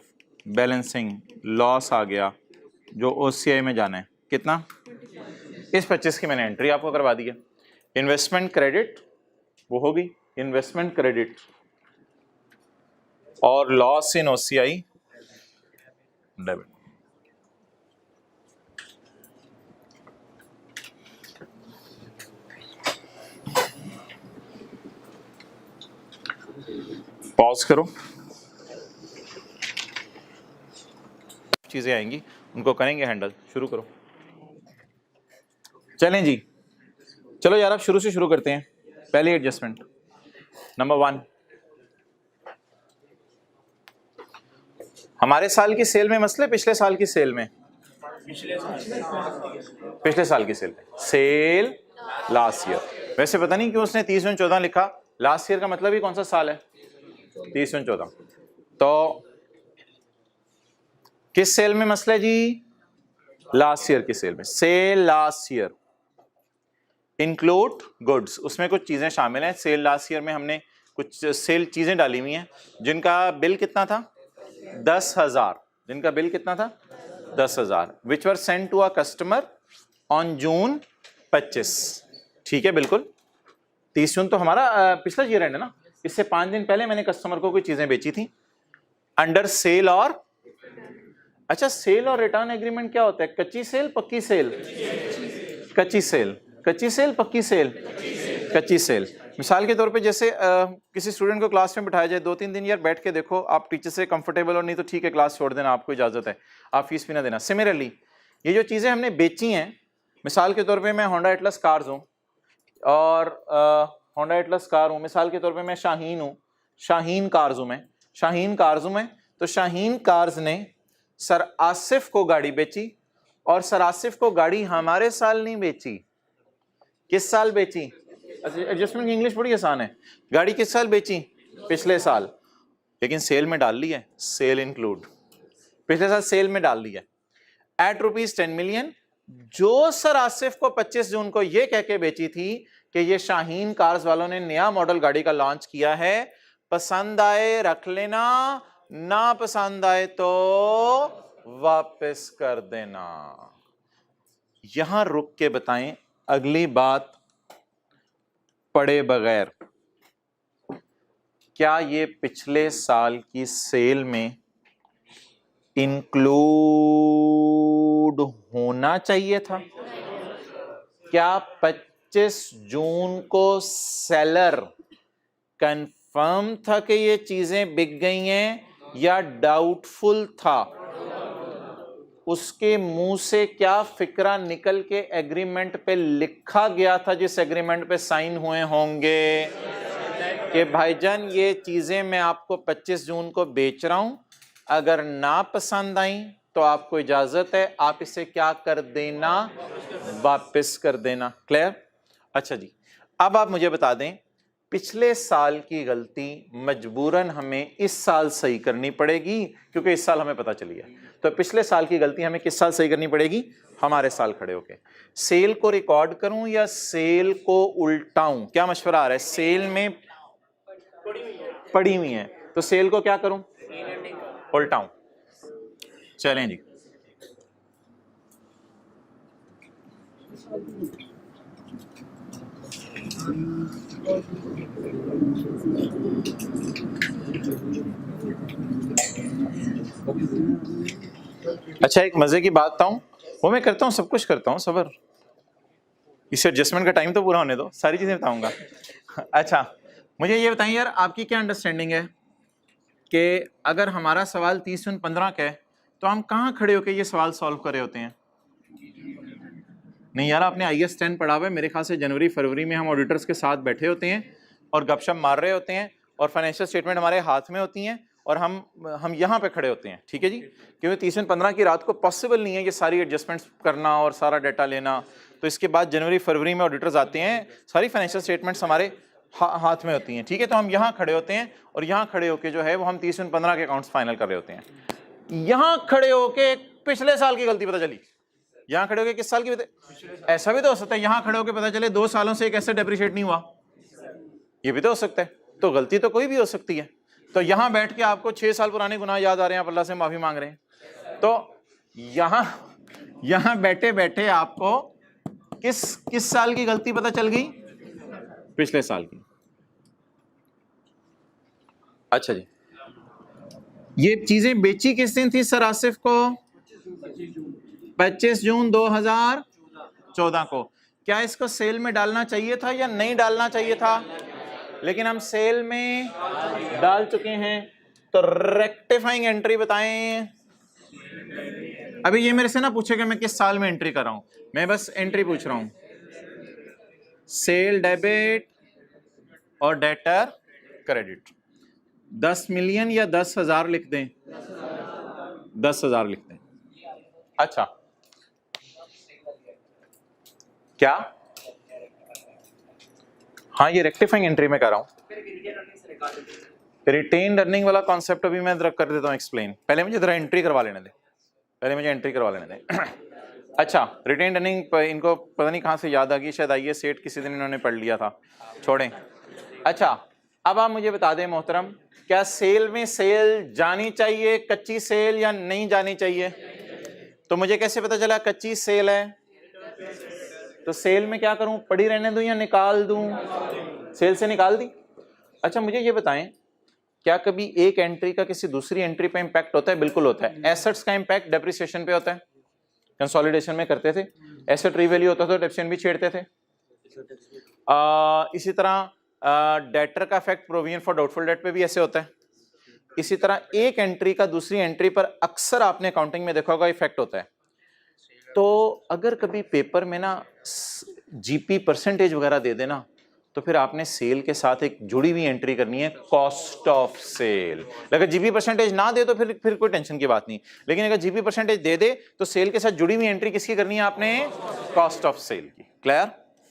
balancing loss आ गया जो ओसीआई में जाना है, कितना? इस 25 की मैंने एंट्री आपको करवा दी है। इन्वेस्टमेंट क्रेडिट वो होगी इन्वेस्टमेंट क्रेडिट, और loss in OCI debit. Pause करो, चीजें आएंगी उनको करेंगे हैंडल। शुरू करो, चलें जी। चलो यार अब शुरू से शुरू करते हैं। पहली एडजस्टमेंट नंबर 1, हमारे साल की सेल में मसले पिछले साल की सेल में, पिछले साल की सेल में, सेल लास्ट ईयर। वैसे पता नहीं क्यों उसने 30/14 लिखा, लास्ट ईयर का मतलब ही कौन सा साल है? 30/14। तो किस सेल में मसला है जी? लास्ट ईयर की सेल में। Sale last year include goods, उसमें कुछ चीजें शामिल हैं। सेल लास्ट ईयर में हमने कुछ सेल चीजें डाली हुई हैं जिनका बिल कितना था? 10,000। जिनका बिल कितना था? 10,000। Which were send to a customer on June 25। ठीक है, बिल्कुल 30 जून तो हमारा पिछला ईयर एंड है ना, इससे 5 दिन पहले मैंने कस्टमर को कोई चीजें बेची थी अंडर सेल और, अच्छा सेल और रिटर्न एग्रीमेंट क्या होता है? कच्ची सेल पक्की सेल? कच्ची सेल, कच्ची सेल पक्की सेल? कच्ची सेल। मिसाल के तौर पे जैसे किसी स्टूडेंट को क्लास में बिठाया जाए, 2-3 दिन यार बैठ के देखो, आप टीचर से कंफर्टेबल हो, नहीं तो ठीक है क्लास छोड़ देना, आपको इजाजत है, आप फीस भी ना देना। सिमिलरली ये जो चीजें हमने बेची हैं, मिसाल के तौर पे मैं होंडा एटलस कार्स हूँ और होंडा एटलस कार हूँ, मिसाल के तौर पे मैं शाहीन हूँ, शाहीन कार्स हूँ मैं, शाहीन कार्स हूँ मैं, तो शाहीन कार्स ने सर आसिफ को गाड़ी बेची और सर आसिफ को गाड़ी हमारे साल नहीं बेची, किस साल बेची? एडजस्टमेंट की इंग्लिश बड़ी आसान है। गाड़ी किस साल बेची? पिछले साल, लेकिन सेल में डाल ली है, सेल इंक्लूड, पिछले साल सेल में डाल दी है एट ₹10 मिलियन, जो सर आसिफ को 25 जून को यह कह के बेची थी कि ये शाहीन कार्स वालों ने नया मॉडल गाड़ी का लॉन्च किया है, पसंद आए रख लेना, ना पसंद आए तो वापस कर देना। यहां रुक के बताएं अगली बात पढ़े बगैर, क्या ये पिछले साल की सेल में इंक्लूड होना चाहिए था? क्या 25 जून को सेलर कंफर्म था कि ये चीजें बिक गई हैं या डाउटफुल था? उसके मुंह से क्या फिक्रा निकल के एग्रीमेंट पे लिखा गया था, जिस एग्रीमेंट पे साइन हुए होंगे कि भाईजान ये चीजें मैं आपको 25 जून को बेच रहा हूं, अगर ना पसंद आई तो आपको इजाजत है, आप इसे क्या कर देना, वापस कर देना। क्लियर? अच्छा जी, अब आप मुझे बता दें, पिछले साल की गलती मजबूरन हमें इस साल सही करनी पड़ेगी, क्योंकि इस साल हमें पता चली है। तो पिछले साल की गलती हमें किस साल सही करनी पड़ेगी? हमारे साल खड़े होके। सेल को रिकॉर्ड करूं या सेल को उल्टाऊं? क्या मशवरा आ रहा है? सेल में पड़ी हुई है, तो सेल को क्या करूं? उल्टाऊं। चलें जी, अच्छा एक मजे की बात बताऊं, वो मैं करता हूं, सब कुछ करता हूं, सबर, इस एडजस्टमेंट का टाइम तो पूरा होने दो, सारी चीजें बताऊंगा। अच्छा मुझे ये बताइए यार, आपकी क्या अंडरस्टैंडिंग है कि अगर हमारा सवाल 30/15 का है तो हम कहाँ खड़े होकर ये सवाल सॉल्व कर रहे होते हैं? नहीं यार, आपने IAS 10 पढ़ा हुआ है, मेरे ख्याल से जनवरी फरवरी में हम ऑडिटर्स के साथ बैठे होते हैं और गपशप मार रहे होते हैं और फाइनेंशियल स्टेटमेंट हमारे हाथ में होती हैं और हम यहाँ पे खड़े होते हैं, ठीक है जी, क्योंकि 30/15 की रात को पॉसिबल नहीं है ये सारी एडजस्टमेंट्स करना और सारा डाटा लेना। तो इसके बाद जनवरी फरवरी में ऑडिटर्स आते हैं, सारी फाइनेंशियल स्टेटमेंट्स हमारे हाथ में होती हैं, ठीक है। तो हम यहाँ खड़े होते हैं और यहाँ खड़े होके जो है वो हम 30/15 के अकाउंट्स फाइनल कर रहे होते हैं। यहाँ खड़े होके पिछले साल की गलती पता चली, यहाँ खड़े होके किस साल की? ऐसा भी तो हो सकता है यहाँ खड़े होके पता चले 2 सालों से एक एसेट डेप्रिशिएट नहीं हुआ, ये भी तो हो सकता है। तो गलती तो कोई भी हो सकती है। तो यहाँ बैठ के आपको 6 साल पुराने गुनाह याद आ रहे हैं, आप अल्लाह से माफी मांग रहे हैं। तो यहाँ बैठे बैठे आपको किस साल की गलती पता चल गई? पिछले साल की। अच्छा जी, ये चीजें बेची किस दिन थी सर आसिफ को? 25 जून 2014 को। क्या इसको सेल में डालना चाहिए था या नहीं डालना चाहिए था? लेकिन हम सेल में डाल चुके हैं, तो रेक्टिफाइंग एंट्री बताएं। अभी ये मेरे से ना पूछेगा मैं किस साल में एंट्री कर रहा हूं, मैं बस एंट्री पूछ रहा हूं। सेल डेबिट और डेटर क्रेडिट 10 मिलियन या 10,000 लिख दें? 10,000 लिख दें। अच्छा क्या? हाँ ये रेक्टिफाइंग एंट्री में कर रहा हूं। रिटेन्ड अर्निंग वाला कॉन्सेप्ट अभी मैं कर देता हूं एक्सप्लेन, पहले मुझे जरा एंट्री करवा लेने दे, पहले मुझे एंट्री करवा लेने दे। अच्छा रिटेन्ड अर्निंग इनको पता नहीं कहां से याद आ गई, शायद आइए सेट किसी दिन इन्होंने पढ़ लिया था, छोड़ें। अच्छा अब आप मुझे बता दें मोहतरम, क्या सेल में सेल जानी चाहिए, कच्ची सेल या नहीं जानी चाहिए? तो मुझे कैसे पता चला कच्ची सेल है? तो सेल में क्या करूं, पड़ी रहने दूं या निकाल दूं? सेल से निकाल दी। अच्छा मुझे ये बताएं, क्या कभी एक एंट्री का किसी दूसरी एंट्री पे इंपैक्ट होता है? बिल्कुल होता है। एसेट्स का इंपैक्ट डेप्रिसिएशन पे होता है, कंसोलिडेशन में करते थे, एसेट रीवैल्यू होता था तो डेप्रिसिएशन भी छेड़ते थे। इसी तरह डेटर का effect provision for doubtful debt पे भी ऐसे होता है। इसी तरह एक एंट्री का दूसरी एंट्री पर अक्सर आपने अकाउंटिंग में देखा होगा इफेक्ट होता है। तो अगर कभी पेपर में ना जीपी परसेंटेज वगैरह दे देना, तो फिर आपने सेल के साथ एक जुड़ी हुई एंट्री करनी है, कॉस्ट ऑफ सेल। अगर जीपी परसेंटेज ना दे तो फिर कोई टेंशन की बात नहीं, लेकिन अगर जीपी परसेंटेज दे दे तो सेल के साथ जुड़ी हुई एंट्री किसकी करनी है आपने? कॉस्ट ऑफ सेल की। क्लियर?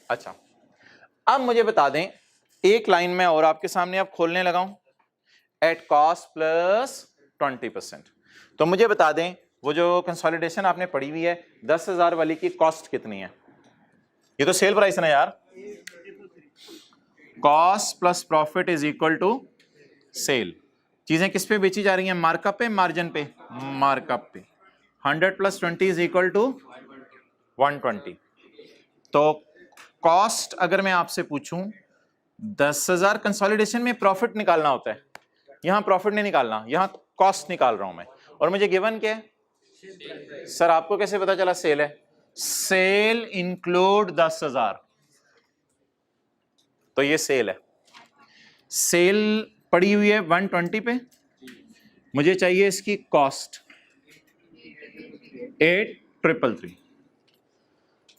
अच्छा अब मुझे बता दें, एक लाइन में और आपके सामने अब खोलने लगाऊं, एट कॉस्ट प्लस 20%। तो मुझे बता दें वो जो कंसोलिडेशन आपने पढ़ी हुई है 10,000 वाली की कॉस्ट कितनी है? ये तो सेल प्राइस है ना यार, cost plus profit is equal to sale. चीजें किस पे बेची जा रही हैं? मार्कअप पे, मार्जिन पे? मार्कअप पे। 100 + 20 इज इक्वल टू 120। तो कॉस्ट अगर मैं आपसे पूछूं 10,000, कंसोलिडेशन में प्रॉफिट निकालना होता है, यहां प्रॉफिट नहीं निकालना, यहां कॉस्ट निकाल रहा हूं मैं, और मुझे गिवन क्या है? सर आपको कैसे पता चला सेल है? सेल इंक्लूड 10,000, तो ये सेल है। सेल पड़ी हुई है 120 पे, मुझे चाहिए इसकी कॉस्ट, 8333।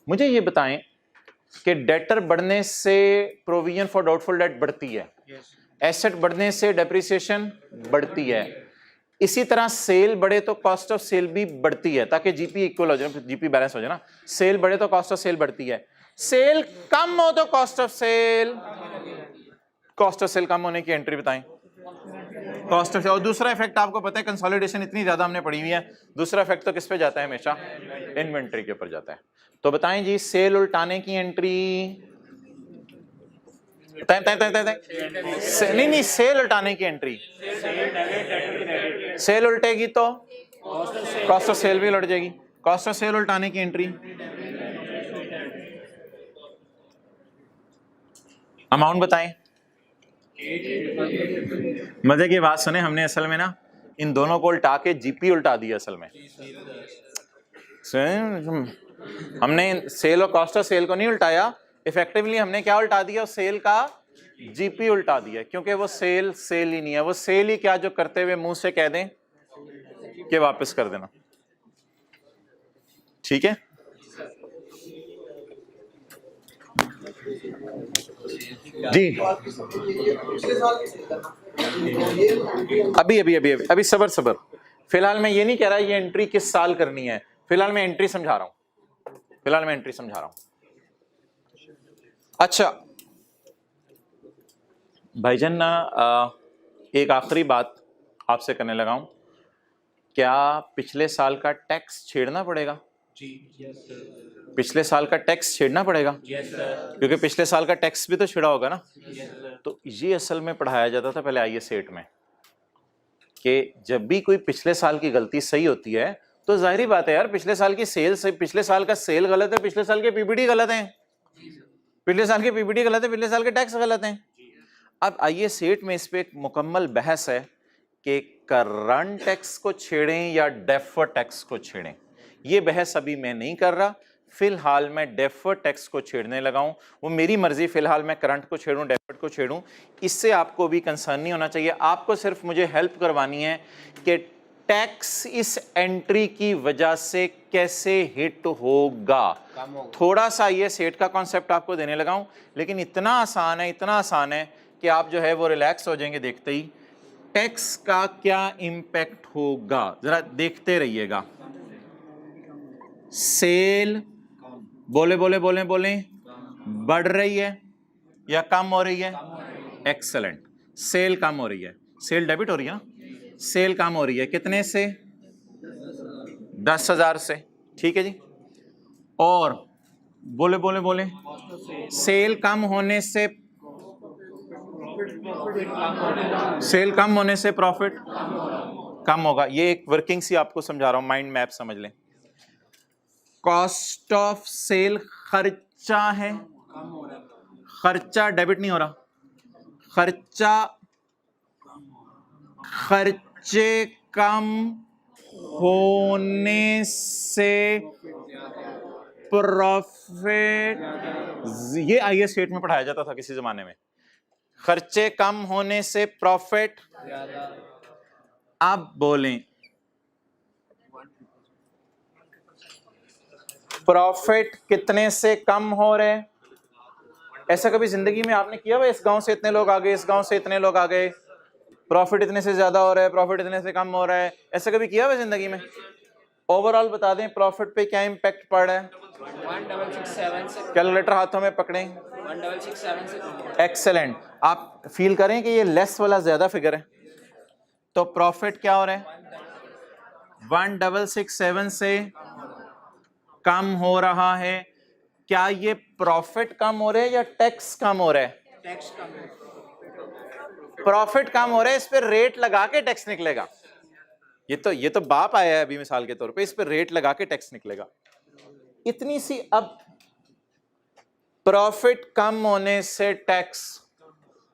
मुझे ये बताएं कि डेटर बढ़ने से प्रोविजन फॉर डाउटफुल डेट बढ़ती है, एसेट बढ़ने से डेप्रिसिएशन बढ़ती है, इसी तरह सेल बढ़े तो कॉस्ट ऑफ सेल भी बढ़ती है, ताकि जीपी इक्वल हो जाए, जीपी बैलेंस हो जाए ना। सेल बढ़े तो कॉस्ट ऑफ सेल बढ़ती है, सेल कम हो तो कॉस्ट ऑफ सेल कम होने की एंट्री बताएं। कॉस्ट ऑफ, और दूसरा इफेक्ट आपको पता है, कंसोलिडेशन इतनी ज्यादा हमने पढ़ी हुई है, दूसरा इफेक्ट तो किस पे जाता है हमेशा? इन्वेंट्री के ऊपर जाता है। तो बताएं जी, सेल उल्टाने की एंट्री, नहीं, सेल उल्टाने की एंट्री, सेल उल्टेगी तो कॉस्ट ऑफ सेल भी उलट जाएगी। कॉस्ट ऑफ सेल उल्टाने की एंट्री, अमाउंट बताएं। मजे की बात सुने, हमने असल में ना इन दोनों को उल्टा के जीपी उल्टा दिया। असल में हमने सेल और कॉस्ट ऑफ सेल को नहीं उल्टाया, इफेक्टिवली हमने क्या उल्टा दिया? सेल का जीपी उल्टा दिया, क्योंकि वो सेल ही नहीं है, वो सेल ही क्या जो करते हुए मुंह से कह दें कि वापस कर देना। ठीक है, जी अभी सबर। फिलहाल मैं ये नहीं कह रहा ये एंट्री किस साल करनी है, फिलहाल मैं एंट्री समझा रहा हूं। अच्छा भाईजान ना, एक आखिरी बात आपसे करने लगा हूं, क्या पिछले साल का टैक्स छेड़ना पड़ेगा? पिछले साल का टैक्स छेड़ना पड़ेगा, क्योंकि पिछले साल का टैक्स भी तो छिड़ा होगा ना। तो ये असल में पढ़ाया जाता था पहले आईए सेट में, कि जब भी कोई पिछले साल की गलती सही होती है तो जाहिर बात है यार, पिछले साल की सेल से, पिछले साल का सेल गलत है, पिछले साल के पीपीटी गलत है, पिछले साल के पीपीटी गलत है, पिछले साल के टैक्स गलत हैं। अब आइए सेट में इस पे एक मुकम्मल बहस है कि करंट टैक्स को छेड़ें या डेफर्ड टैक्स को छेड़ें। ये बहस अभी मैं नहीं कर रहा, फिलहाल मैं डेफर्ड टैक्स को छेड़ने लगा हूं। वो मेरी मर्जी, फिलहाल मैं करंट को छेड़ूं डेफर्ड को छेड़ूं, इससे आपको भी कंसर्न नहीं होना चाहिए। आपको सिर्फ मुझे हेल्प करवानी है कि टैक्स इस एंट्री की वजह से कैसे हिट होगा। थोड़ा सा ये सेट का कॉन्सेप्ट आपको देने लगा हूं, लेकिन इतना आसान है कि आप जो है वो रिलैक्स हो जाएंगे देखते ही। टैक्स का क्या इंपैक्ट होगा जरा देखते रहिएगा। सेल बोले बढ़ रही है या कम हो रही है? एक्सेलेंट, सेल कम हो रही है, सेल डेबिट हो रही है ना, सेल कम हो रही है, कितने से? 10,000 से। ठीक है जी। और बोले सेल कम होने से, प्रॉफिट कम होगा। ये एक वर्किंग सी आपको समझा रहा हूं, माइंड मैप समझ लें। कॉस्ट ऑफ सेल खर्चा है, खर्चा डेबिट नहीं हो रहा, खर्चे कम होने से प्रॉफिट, ये आईए स्टेट में पढ़ाया जाता था किसी जमाने में, खर्चे कम होने से प्रॉफिट। अब बोलें प्रॉफिट कितने से कम हो रहे? ऐसा कभी जिंदगी में आपने किया हुआ? इस गांव से इतने लोग आ गए, इस गांव से इतने लोग आ गए, प्रॉफिट इतने से ज्यादा हो रहा है, प्रॉफिट इतने से कम हो रहा है, ऐसा कभी किया हुआ जिंदगी में? ओवरऑल बता दें प्रॉफिट पे क्या इंपैक्ट पड़ रहा है? 1667 से, कैलकुलेटर हाथों में पकड़ें, 1667 से। एक्सेलेंट। आप फील करें कि ये लेस वाला ज्यादा फिगर है, तो प्रॉफिट क्या हो रहा है? 1667 से कम हो रहा है। क्या ये प्रॉफिट कम हो रहा है या टैक्स कम हो रहा है? टैक्स कम, प्रॉफिट कम हो रहा है, इस पे रेट लगा के टैक्स निकलेगा। ये तो बाप आया है अभी मिसाल के तौर पे, इस पे रेट लगा के टैक्स निकलेगा। इतनी सी, अब प्रॉफिट कम होने से टैक्स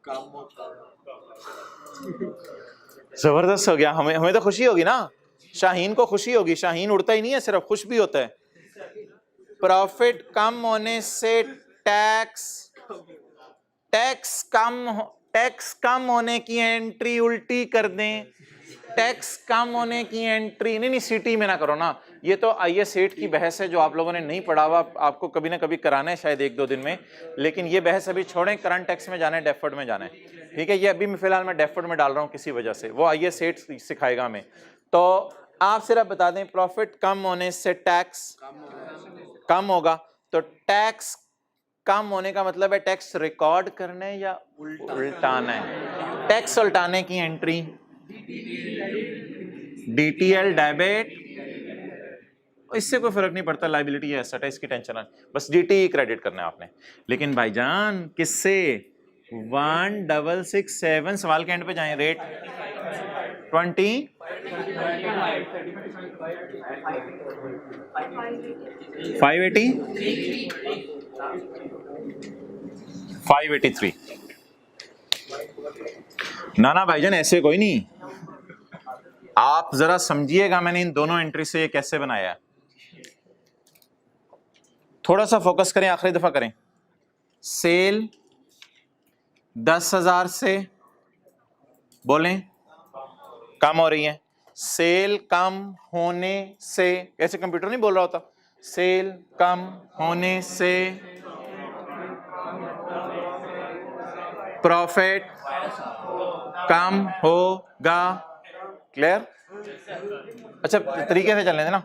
कम होता जबरदस्त हो गया। हमें तो खुशी होगी ना, शाहीन को खुशी होगी, शाहीन उड़ता ही नहीं है, सिर्फ खुश भी होता है। प्रॉफिट कम होने से टैक्स कम होने की एंट्री उल्टी कर दें टैक्स कम होने की एंट्री, नहीं सीटी में ना करो ना, ये तो IS 8 की बहस है जो आप लोगों ने नहीं पढ़ा हुआ, आपको कभी ना कभी कराना है शायद 1-2 दिन में, लेकिन ये बहस अभी छोड़ें, करंट टैक्स में जाना है, डेफर्ड में जाना है, ठीक है। ये अभी मैं फिलहाल मैं डेफर्ड में डाल रहा हूँ किसी वजह से, वो IS 8 सिखाएगा हमें। तो आप सिर्फ बता दें प्रॉफिट कम होने से टैक्स कम होगा, तो टैक्स कम होने का मतलब है टैक्स रिकॉर्ड करने या उल्टाना है। टैक्स उल्टाने की एंट्री DTL डेबिट, इससे कोई फर्क नहीं पड़ता, लाइबिलिटी है एसेट है, इसकी टेंशन है, बस DTE क्रेडिट करना है आपने। लेकिन भाईजान किससे? 1667 सवाल के एंड पे जाएं, रेट 20 580 583। ना भाईजान ऐसे कोई नहीं, आप जरा समझिएगा मैंने इन दोनों एंट्री से ये कैसे बनाया है, थोड़ा सा फोकस करें, आखिरी दफा करें। सेल 10,000 से बोलें कम हो रही है, सेल कम होने से, ऐसे कंप्यूटर नहीं बोल रहा होता, सेल कम होने से प्रॉफिट कम होगा। क्लियर? अच्छा तरीके से चलने देना।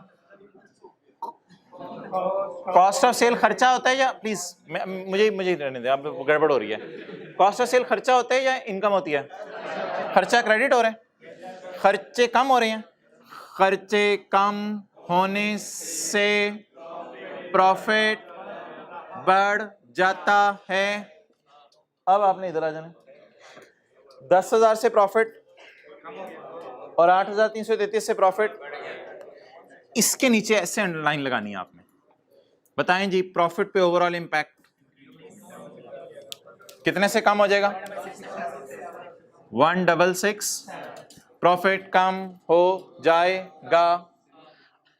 कॉस्ट ऑफ सेल खर्चा होता है या, प्लीज मुझे रहने दे, आप गड़बड़ हो रही है। कॉस्ट ऑफ सेल खर्चा होता है या इनकम होती है? खर्चा क्रेडिट हो रहा है, खर्चे कम हो रहे हैं, खर्चे कम होने से प्रॉफिट बढ़ जाता है। अब आपने इधर आ जाना, 10,000 से प्रॉफिट और 8,333 से प्रॉफिट, इसके नीचे ऐसे अंडरलाइन लगानी है आपने। बताएं जी प्रॉफिट पे ओवरऑल इंपैक्ट कितने से कम हो जाएगा? 166 प्रॉफिट कम हो जाएगा।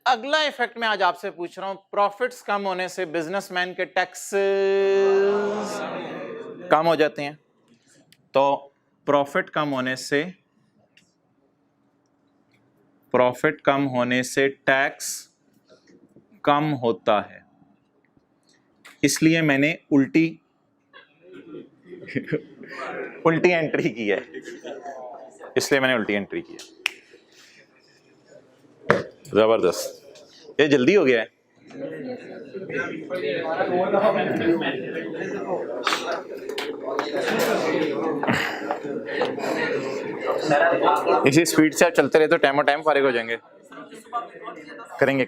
अगला इफेक्ट मैं आज आपसे पूछ रहा हूं, प्रॉफिट्स कम होने से बिजनेसमैन के टैक्स कम हो जाते हैं, तो प्रॉफिट कम होने से टैक्स कम होता है, इसलिए मैंने उल्टी एंट्री की है, जबरदस्त, ये जल्दी हो गया है। इसी स्पीड से आप चलते रहे तो टाइम फारिग हो जाएंगे। करेंगे।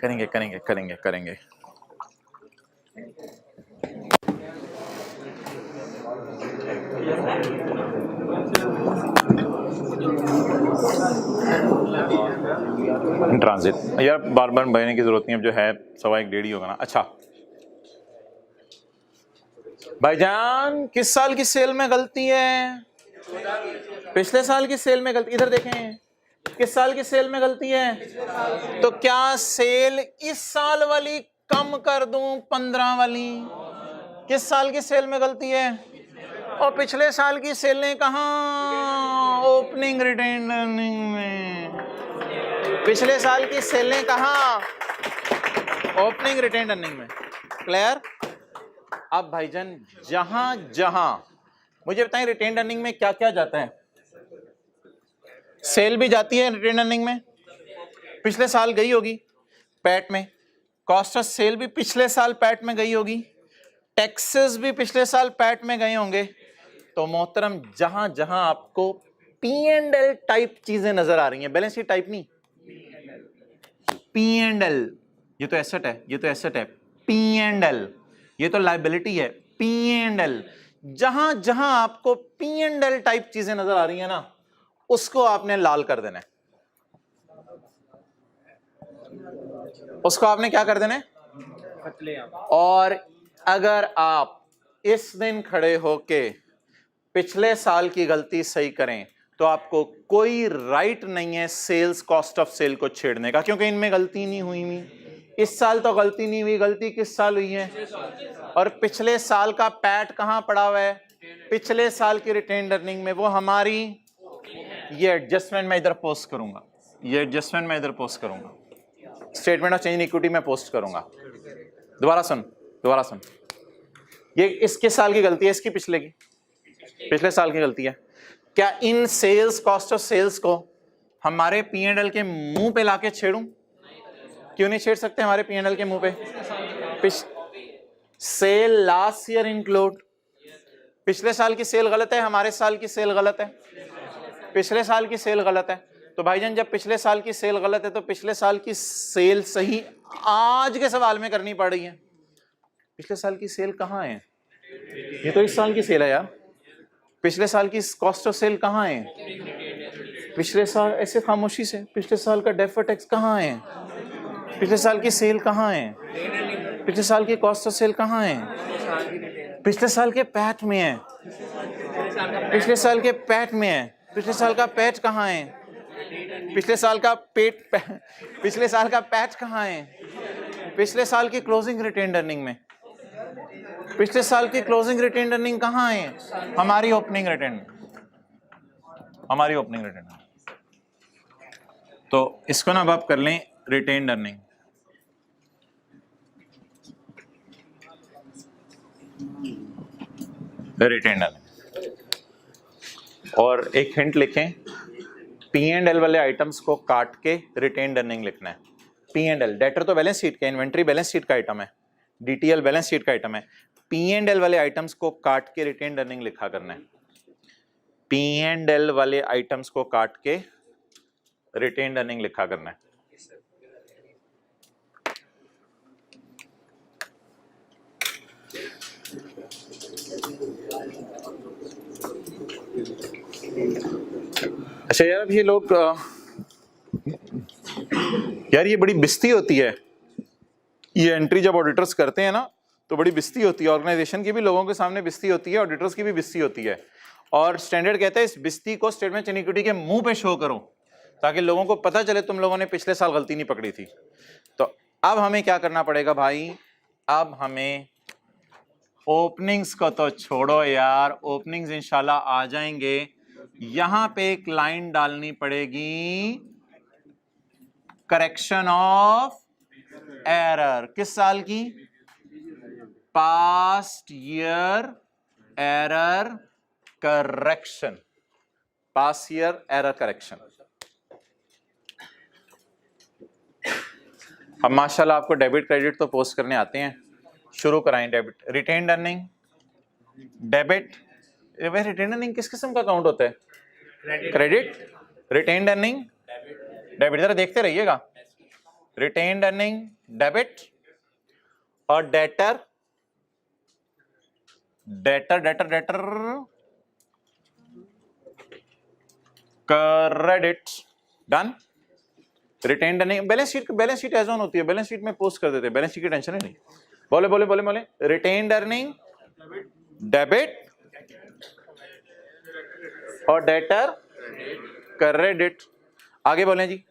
ट्रांजिट यार बार बहने की जरूरत नहीं, अब जो है 1:15 होगा ना। अच्छा भाईजान किस साल की सेल में गलती है? पिछले साल की सेल में गलती, इधर देखें किस साल की सेल में गलती है, तो क्या सेल इस साल वाली कम कर दूं 15 वाली? किस साल की सेल में गलती है? और पिछले साल की सेलें कहां? ओपनिंग रिटेन अर्निंग में। पिछले साल की सेलें कहां? ओपनिंग रिटेन अर्निंग में। क्लियर? अब भाईजान जहां मुझे बताएं रिटेन अर्निंग में क्या क्या जाता है? सेल भी जाती है रिटेन अर्निंग में, पिछले साल गई होगी पैट में, कॉस्ट ऑफ सेल भी पिछले साल पैट में गई होगी, टैक्सेस भी पिछले साल पैट में गए होंगे। तो मोहतरम जहां जहां आपको P&L टाइप चीजें नजर आ रही हैं, बैलेंस शीट टाइप नहीं, P&L, ये तो एसेट है, P&L ये तो लायबिलिटी है, P&L, जहां जहां आपको P&L टाइप चीजें नजर आ रही है ना, उसको आपने लाल कर देना है, उसको आपने क्या कर देना है। और अगर आप इस दिन खड़े होके पिछले साल की गलती सही करें तो आपको कोई राइट नहीं है सेल्स कॉस्ट ऑफ सेल को छेड़ने का, क्योंकि इनमें गलती नहीं हुई। इस साल तो गलती नहीं हुई, गलती किस साल हुई है? और पिछले साल का पैट कहां पड़ा हुआ है? पिछले साल की रिटेन अर्निंग में। वो हमारी ये एडजस्टमेंट मैं इधर पोस्ट करूंगा। ये एडजस्टमेंट मैं इधर पोस्ट करूंगा, statement of change in equity में पोस्ट करूंगा। दोबारा सुन, ये इस किस साल की गलती है? इसकी पिछले साल की गलती है। क्या इन सेल्स कॉस्ट ऑफ सेल्स को हमारे P&L के मुंह पे लाके छेड़ूं? क्यों नहीं छेड़ सकते हमारे P&L के मुंह पे? सेल लास्ट ईयर इंक्लूड, पिछले साल की सेल गलत है, हमारे साल की सेल गलत है, पिछले साल की सेल गलत है। तो भाईजान जब पिछले साल की सेल गलत है तो पिछले साल की सेल सही आज के सवाल में करनी पड़ रही है। पिछले साल की सेल कहाँ है? ये तो इस साल की सेल है यार। पिछले साल की कॉस्ट ऑफ सेल कहाँ है? पिछले साल, ऐसे खामोशी से, पिछले साल का डेफर टैक्स कहाँ है? पिछले साल की सेल कहाँ है? पिछले साल की कॉस्ट ऑफ सेल कहाँ है? पिछले साल के पैट में है, पिछले साल के पैट में है। पिछले साल का पैट कहाँ है? पिछले साल का पिछले साल का पैट कहाँ है? पिछले साल की क्लोजिंग रिटेन्ड अर्निंग में। पिछले साल की क्लोजिंग रिटेन्ड अर्निंग कहाँ है? हमारी ओपनिंग रिटेन्ड, तो इसको ना अब आप कर लें रिटेन्ड अर्निंग। रिटेन्ड अर्निंग, और एक हिंट लिखें, P&L वाले आइटम्स को काट के रिटेन्ड अर्निंग लिखना है। P&L, डेटर तो बैलेंस शीट का, इन्वेंट्री बैलेंस शीट का आइटम है, DTL बैलेंस शीट का आइटम है। P&L वाले आइटम्स को काट के रिटेन्ड अर्निंग लिखा करना है। P&L वाले आइटम्स को काट के रिटेन्ड अर्निंग लिखा करना है। अच्छा यार, अब ये लोग यार ये बड़ी बिस्ती होती है, ये एंट्री जब ऑडिटर्स करते हैं ना तो बड़ी बिस्ती होती है। ऑर्गेनाइजेशन की भी लोगों के सामने बिस्ती होती है, ऑडिटर्स की भी बिस्ती होती है। और स्टैंडर्ड कहता है इस बिस्ती को स्टेटमेंट ऑफ इक्विटी के मुंह पे शो करो ताकि लोगों को पता चले तुम लोगों ने पिछले साल गलती नहीं पकड़ी थी। तो अब हमें क्या करना पड़ेगा भाई? अब हमें ओपनिंग्स को तो छोड़ो यार, ओपनिंग्स इंशाल्लाह आ जाएंगे। यहां पे एक लाइन डालनी पड़ेगी, करेक्शन ऑफ एरर। किस साल की? Past year error correction, past year error correction. हम माशाल्लाह आपको डेबिट क्रेडिट तो पोस्ट करने आते हैं, शुरू कराएं। Debit retained earning, debit. Retained earning किस किस्म का अकाउंट होता है? Credit, retained earning, debit. जरा देखते रहिएगा, रिटेन्ड अर्निंग, डेबिट। और debtor, debtor debtor debtor credit. Done. Retained earning, balance sheet as on होती है, बैलेंस शीट में पोस्ट कर देते हैं, बैलेंस शीट की टेंशन ही नहीं। बोले बोले बोले बोले रिटेन्ड अर्निंग, डेबिट और डेटर क्रेडिट। आगे बोलें जी।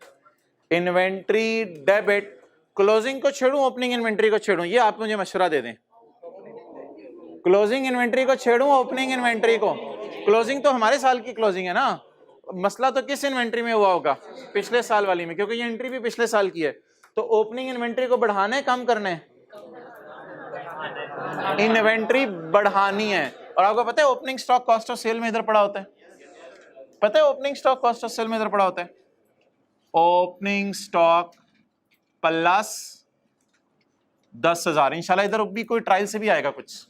इन्वेंट्री डेबिट, क्लोजिंग को छेड़ूं ओपनिंग इन्वेंट्री को छेड़ूं? ये आप मुझे मशवरा दे दें। क्लोजिंग इन्वेंट्री को छेड़ूं ओपनिंग इन्वेंट्री को? क्लोजिंग तो हमारे साल की क्लोजिंग है ना, मसला तो किस इन्वेंट्री में हुआ होगा? पिछले साल वाली में, क्योंकि ये एंट्री भी पिछले साल की है। तो ओपनिंग इन्वेंट्री को बढ़ाना है कम करना है? इन्वेंट्री बढ़ानी है। और आपको पता है opening stock cost of sale में इधर पड़ा होता है? पता है opening stock cost of sale में इधर पड़ा होता है? Opening stock plus 10,000। इंशाल्लाह इधर भी कोई ट्रायल से भी आएगा कुछ।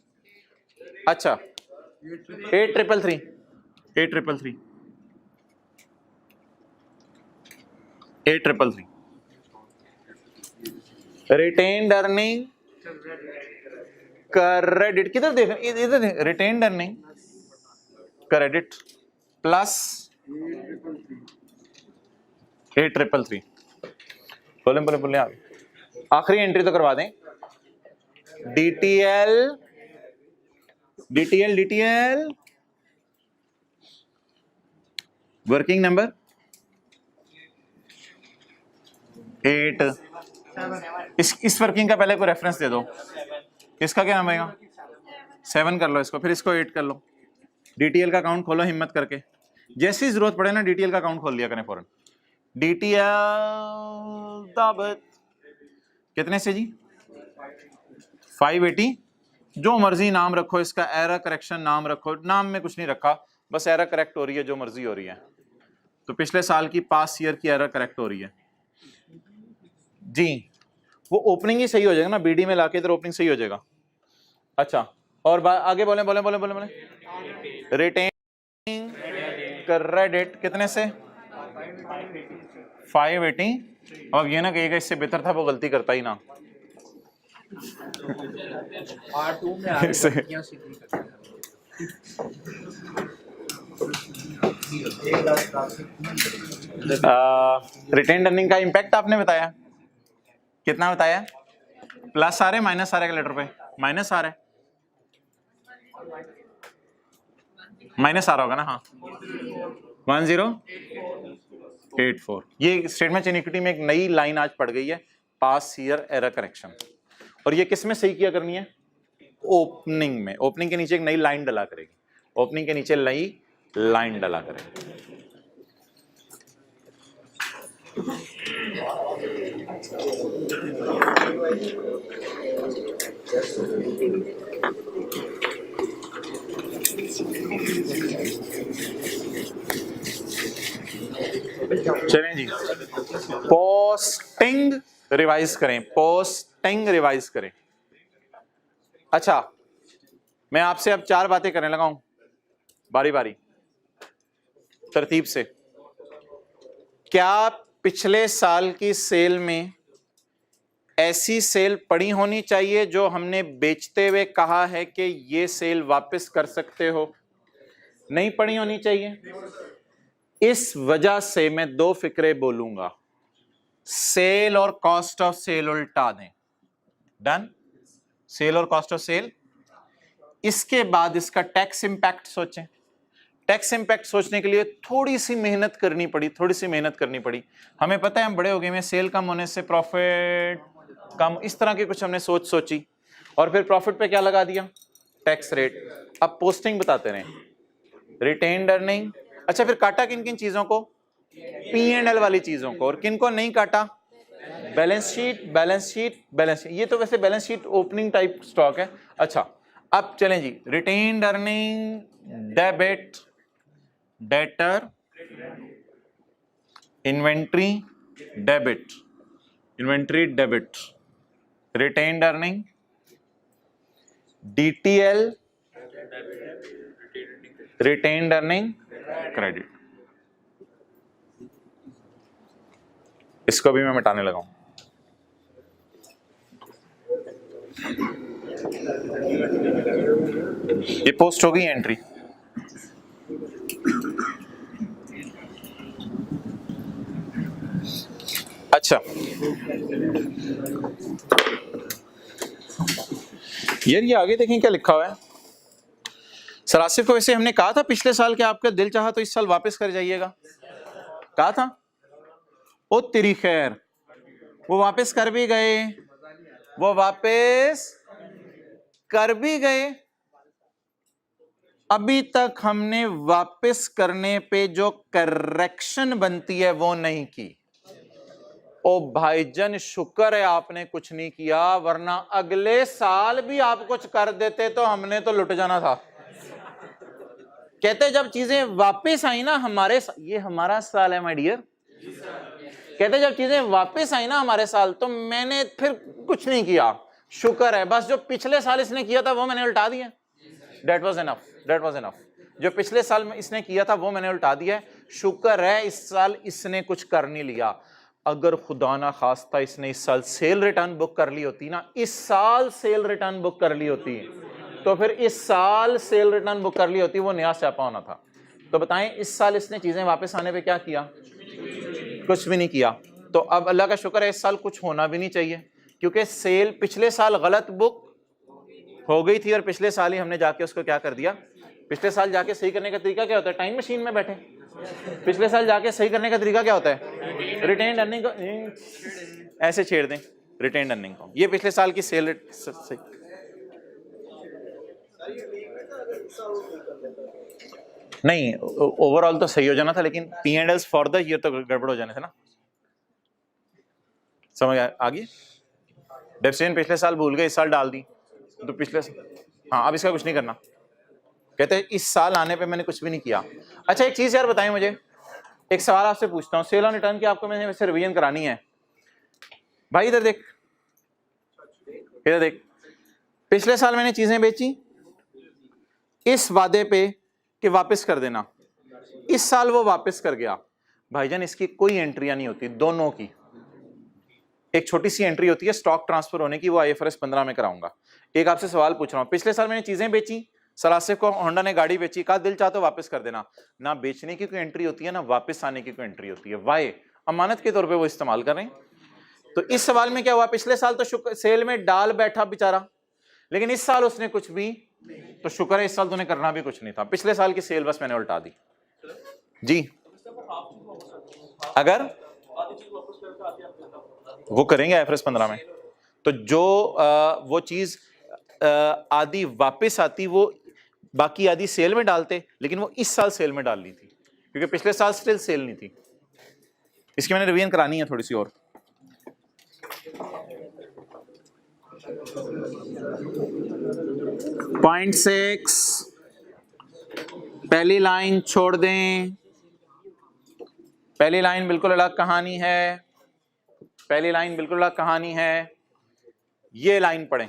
अच्छा 8333 रिटेन्ड अर्निंग क्रेडिट, किधर देख, इधर रिटेन्ड अर्निंग क्रेडिट प्लस 8333। बोले बोले बोले आप आखिरी एंट्री तो करवा दें। DTL working number 8। इस वर्किंग का पहले कोई रेफरेंस दे दो। इसका क्या नाम आएगा? 7 कर लो इसको, फिर इसको 8 कर लो। DTL का अकाउंट खोलो हिम्मत करके, जैसी जरूरत पड़े ना DTL का अकाउंट खोल लिया करें फौरन। DTL दाबत कितने से जी? 580। जो मर्जी नाम रखो इसका, एरर करेक्शन नाम रखो, नाम में कुछ नहीं रखा, बस एरर करेक्ट हो रही है जो मर्जी हो रही है। तो पिछले साल की पास ईयर की एरर करेक्ट हो रही है जी। वो ओपनिंग ही सही हो जाएगा ना, बीडी में लाके इधर ओपनिंग सही हो जाएगा। अच्छा, और आगे बोले बोले बोले बोले बोले रिटेन क्रेडिट कितने से? 580। अब ये ना कहिएगा इससे बेहतर था, वो गलती करता ही ना। R2 में आ इसे- गया सीधी करते रिटेन अर्निंग का इम्पैक्ट आपने बताया, कितना बताया? प्लस आ रहे माइनस आ रहे कैलकुलेटर पे? माइनस आ रहा है, माइनस आ रहा होगा ना? हाँ 1084। ये स्टेटमेंट इनिक्विटी में एक नई लाइन आज पड़ गई है, पास ईयर एरर करेक्शन। और ये किस में सही किया करनी है? ओपनिंग में। ओपनिंग के नीचे एक नई लाइन डला करेगी, ओपनिंग के नीचे नई लाइन डला करेगी। चलें जी, पोस्टिंग रिवाइज करें, पोस्टिंग रिवाइज करें। अच्छा, मैं आपसे अब 4 बातें करने लगा हूं बारी बारी तरतीब से। क्या पिछले साल की सेल में ऐसी सेल पड़ी होनी चाहिए जो हमने बेचते हुए कहा है कि ये सेल वापस कर सकते हो? नहीं पड़ी होनी चाहिए। इस वजह से मैं 2 फिक्रे बोलूंगा, सेल और कॉस्ट ऑफ सेल उल्टा दें। डन? सेल और कॉस्ट ऑफ सेल। इसके बाद इसका टैक्स इंपैक्ट सोचें। टैक्स इंपैक्ट सोचने के लिए थोड़ी सी मेहनत करनी पड़ी। हमें पता है हम बड़े हो गए में, सेल कम होने से प्रॉफिट कम, इस तरह की कुछ हमने सोची और फिर प्रॉफिट पे क्या लगा दिया? Tax rate. अब पोस्टिंग बताते रहे, रिटेन्ड अर्निंग। अच्छा, फिर काटा किन किन चीजों को? P&L वाली चीजों को। और किन को नहीं काटा? Balance sheet. ये तो वैसे balance sheet opening type stock है। अच्छा, अब चलें जी, retained earning, debit, debtor, inventory debit, retained earning, DTL, retained earning, credit. इसको भी मैं मिटाने लगा हूं। ये पोस्ट हो गई एंट्री। अच्छा, यार ये आगे देखें क्या लिखा हुआ है। सर आसिफ को वैसे हमने कहा था पिछले साल के आपका दिल चाहा तो इस साल वापस कर जाइएगा, कहा था। ओ तेरी खैर, वो वापस कर भी गए, अभी तक हमने वापस करने पे जो करेक्शन बनती है वो नहीं की। ओ भाईजन, शुक्र है आपने कुछ नहीं किया, वरना अगले साल भी आप कुछ कर देते तो हमने तो लुट जाना था। कहते जब चीजें वापस आई ना ये हमारा साल है माय डियर। कहते जब चीजें वापस आई ना हमारे साल, तो मैंने फिर कुछ नहीं किया, शुक्र है, बस जो पिछले साल इसने किया था वो मैंने उल्टा दिया। That was enough। जो पिछले साल में इसने किया था वो मैंने उल्टा दिया, शुक्र है इस साल इसने कुछ कर नहीं लिया। अगर खुदा ना खास्ता इसने इस साल सेल रिटर्न बुक कर ली होती ना, इस साल सेल रिटर्न बुक कर ली होती, तो फिर इस साल सेल रिटर्न बुक कर ली होती, वो नया स्यापा होना था। तो बताएं इस साल इसने चीजें वापस आने पे क्या किया? कुछ भी नहीं किया। तो अब अल्लाह का शुक्र है इस साल कुछ होना भी नहीं चाहिए, क्योंकि सेल पिछले साल गलत बुक हो गई थी और पिछले साल ही हमने जाके उसको क्या कर दिया। पिछले साल जाके सही करने का तरीका क्या होता है? टाइम मशीन में बैठे पिछले साल जाके सही करने का तरीका क्या होता है? रिटेन्ड अर्निंग को ऐसे छेड़ दें, रिटेन्ड अर्निंग को, ये पिछले साल की सेल सही। नहीं, ओवरऑल तो सही हो जाना था, लेकिन P&Ls फॉर द ईयर तो गड़बड़ हो जाने थे ना। समझ आ गई? डेप्रिसिएशन पिछले साल भूल गए, इस साल डाल दी तो पिछले हाँ, अब इसका कुछ नहीं करना। कहते हैं इस साल आने पे मैंने कुछ भी नहीं किया। अच्छा एक चीज यार बताएं मुझे, एक सवाल आपसे पूछता हूँ, सेल ऑन रिटर्न की आपको मैंने वैसे रिवीजन करानी है। भाई इधर देख, इधर देख, पिछले साल मैंने चीजें बेची इस वादे पे कि वापस कर देना, इस साल वो वापस कर गया। भाईजान इसकी कोई एंट्रियां नहीं होती, दोनों की। एक छोटी सी एंट्री होती है स्टॉक ट्रांसफर होने की, वो IFRS 15 में कराऊंगा। एक आपसे सवाल पूछ रहा हूं, पिछले साल मैंने चीजें बेची, सलासिफ को होंडा ने गाड़ी बेची, कहा दिल चाहते वापस कर देना। ना बेचने की कोई एंट्री होती है, ना वापस आने की कोई एंट्री होती है। वाई? अमानत के तौर पे वो इस्तेमाल कर रहे हैं। तो इस सवाल में क्या हुआ, पिछले साल तो सेल में डाल बैठा बेचारा, लेकिन इस साल उसने कुछ भी, तो शुक्र है इस साल तूने करना भी कुछ नहीं था, पिछले साल की सेल बस मैंने उल्टा दी जी। अगर वो करेंगे IFRS 15 में, तो जो वो चीज आधी वापस आती, वो बाकी आधी सेल में डालते, लेकिन वो इस साल सेल में डाल ली थी, क्योंकि पिछले साल स्टिल सेल नहीं थी। इसकी मैंने रिवीजन करानी है थोड़ी सी और। पॉइंट 6, पहली लाइन छोड़ दें, पहली लाइन बिल्कुल अलग कहानी है, पहली लाइन बिल्कुल अलग कहानी है। ये लाइन पढ़ें,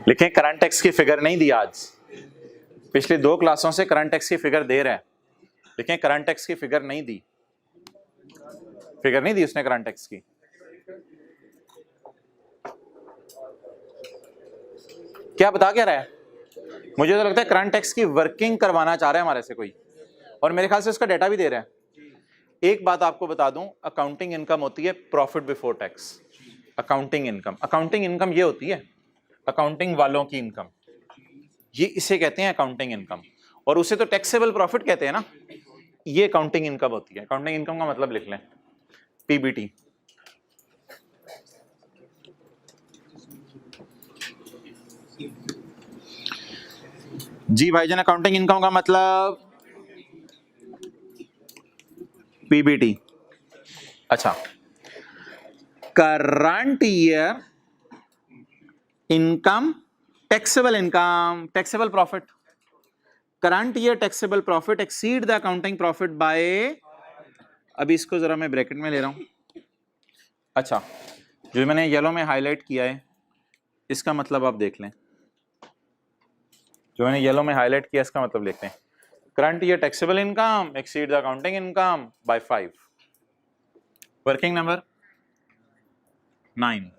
लिखें करंट टैक्स की फिगर नहीं दी आज, पिछली 2 क्लासों से करंट टैक्स की फिगर दे रहा है, लिखें करंट टैक्स की फिगर नहीं दी, फिगर नहीं दी उसने करंट टैक्स की। क्या बता क्या रहा है? मुझे तो लगता है करंट टैक्स की वर्किंग करवाना चाह रहा है हमारे से कोई, और मेरे ख्याल से उसका डाटा भी दे रहा है। एक बात आपको बता दूं, अकाउंटिंग इनकम होती है profit before tax. Accounting income ये होती है अकाउंटिंग वालों की इनकम, ये इसे कहते हैं अकाउंटिंग इनकम, और उसे तो टैक्सेबल प्रॉफिट कहते हैं ना। ये अकाउंटिंग इनकम होती है। अकाउंटिंग इनकम का मतलब लिख लें, PBT। जी भाईजान, अकाउंटिंग इनकम का मतलब PBT। अच्छा, current year income, taxable income, taxable profit, current year taxable profit exceed the accounting profit by, अभी इसको जरा मैं ब्रैकेट में ले रहा हूं। अच्छा, जो मैंने येलो में हाईलाइट किया है इसका मतलब आप देख लें, जो मैंने येलो में हाईलाइट किया इसका मतलब लिखते हैं, current year taxable income exceed the accounting income by 5। Working number 9।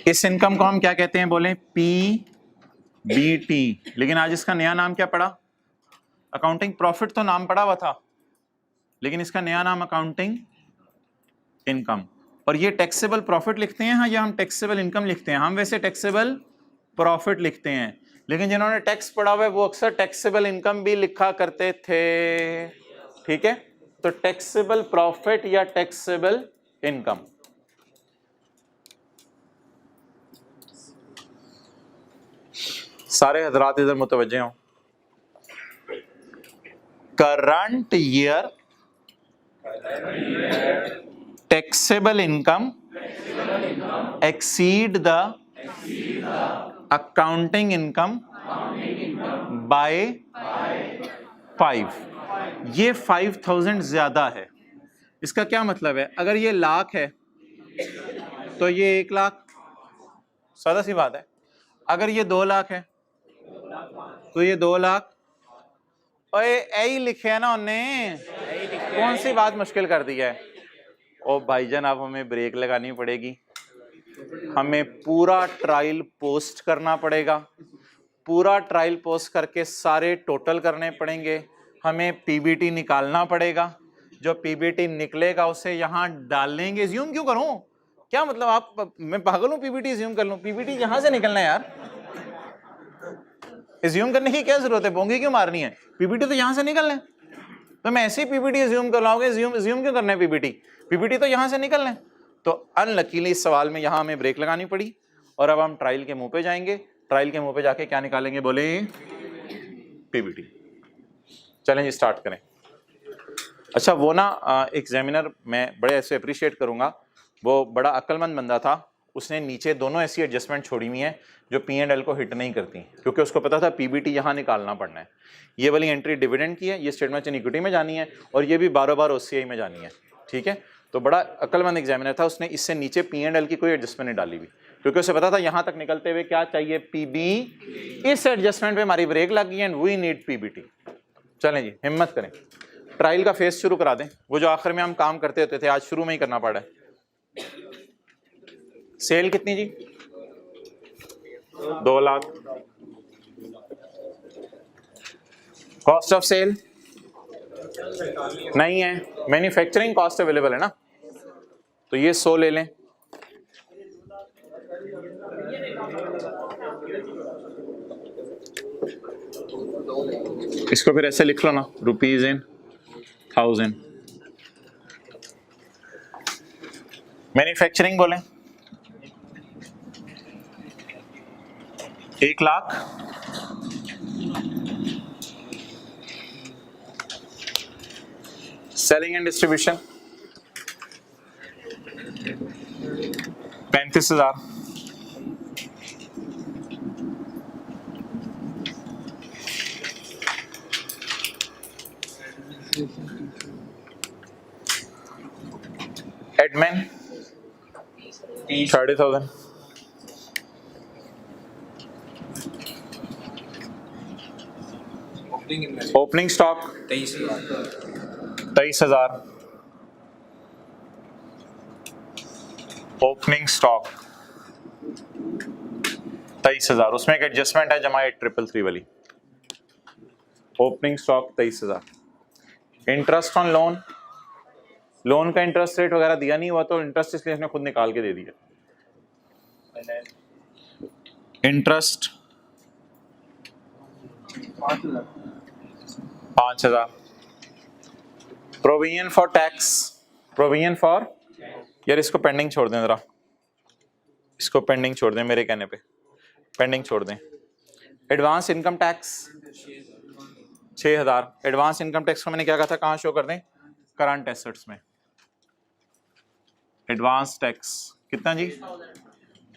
इस इनकम को हम क्या कहते हैं, बोले PBT, लेकिन आज इसका नया नाम क्या पड़ा? अकाउंटिंग प्रॉफिट तो नाम पड़ा हुआ था, लेकिन इसका नया नाम अकाउंटिंग इनकम। और ये टैक्सेबल प्रॉफिट लिखते हैं हाँ, या हम टैक्सेबल इनकम लिखते हैं? हम वैसे टैक्सेबल प्रॉफिट लिखते हैं, लेकिन जिन्होंने टैक्स पढ़ा हुआ है वो अक्सर टैक्सेबल इनकम भी लिखा करते थे। ठीक है, तो टैक्सेबल प्रॉफिट या टैक्सेबल इनकम। सारे हजरात इधर मुतवज्जे हों। Current year taxable income exceed the accounting income by 5। ये 5000 ज्यादा है। इसका क्या मतलब है? अगर ये लाख है तो ये 1 लाख, सादा सी बात है। अगर ये 2 लाख है तो ये 2 लाख। ओए यही लिखे है ना उन्हें, कौन सी बात मुश्किल कर दी है? ओ भाईजान, अब हमें ब्रेक लगानी पड़ेगी, हमें पूरा ट्रायल पोस्ट करना पड़ेगा, पूरा ट्रायल पोस्ट करके सारे टोटल करने पड़ेंगे, हमें PBT निकालना पड़ेगा, जो PBT निकलेगा उसे यहाँ डालेंगे। ज्यूम क्यों करूं? क्या मतलब आप, मैं पागल हूं PBT ज्यूम कर लूं? PBT यहां से निकलना है यार। एज्यूम करने की क्या जरूरत है, बोंगी क्यों मारनी है, पीपीटी तो यहां से निकलना है, तो मैं ऐसे ही पीपीटी एज्यूम कर लाओगे, एज्यूम क्यों करना है, पीपीटी तो यहां से निकलना है। तो अनलकीली इस सवाल में यहां हमें ब्रेक लगानी पड़ी, और अब हम ट्रायल के मुंह पे जाएंगे, ट्रायल के मुंह पे जाके क्या निकालेंगे, बोले पीपीटी। चलें जी स्टार्ट करें। अच्छा वो ना एग्जामिनर मैं बड़े ऐसे अप्रिशिएट करूंगा, वो बड़ा अक्लमंद बंदा था, उसने नीचे दोनों ऐसी एडजस्टमेंट छोड़ी हुई हैं जो P&L को हिट नहीं करती, क्योंकि उसको पता था पीबीटी यहाँ निकालना पड़ना है। ये वाली एंट्री डिविडेंड की है, ये स्टेटमेंट इक्विटी में जानी है, और ये भी बार बार OCI में जानी है, ठीक है। तो बड़ा अक्लमंद एग्जामिनर था, उसने इससे नीचे P&L की कोई एडजस्टमेंट नहीं डाली हुई, क्योंकि उसे पता था यहाँ तक निकलते हुए क्या चाहिए, पीबी, इस एडजस्टमेंट पे हमारी ब्रेक लग गई एंड वी नीड पीबीटी। चलें जी हिम्मत करें, ट्रायल का फेस शुरू करा दें, वो जो आखिर में हम काम करते होते थे आज शुरू में ही करना पड़ा है। सेल कितनी जी, 2 लाख। कॉस्ट ऑफ सेल नहीं है, मैन्युफैक्चरिंग कॉस्ट अवेलेबल है ना, तो ये 100 ले लें। इसको फिर ऐसे लिख लो ना, रुपीज इन 1000। मैन्युफैक्चरिंग बोलें 1 lakh, selling and distribution 35,000, admin 30,000, opening stock 23,000, opening stock 23,000, उसमें एक एडजस्टमेंट है जमा 8333 वाली, opening stock 23,000। Interest on loan, loan का इंटरेस्ट रेट वगैरह दिया नहीं हुआ, तो इंटरेस्ट इसलिए इसने खुद निकाल के दे दिया। Interest 5,000। Provision for tax, provision for, यार इसको पेंडिंग छोड़ दें जरा, इसको पेंडिंग छोड़ दें, मेरे कहने पे पेंडिंग छोड़ दें। Advance income tax 6,000। Advance income tax को मैंने क्या कहा था, कहाँ शो कर दें, करंट एसेट्स में। एडवांस टैक्स कितना जी,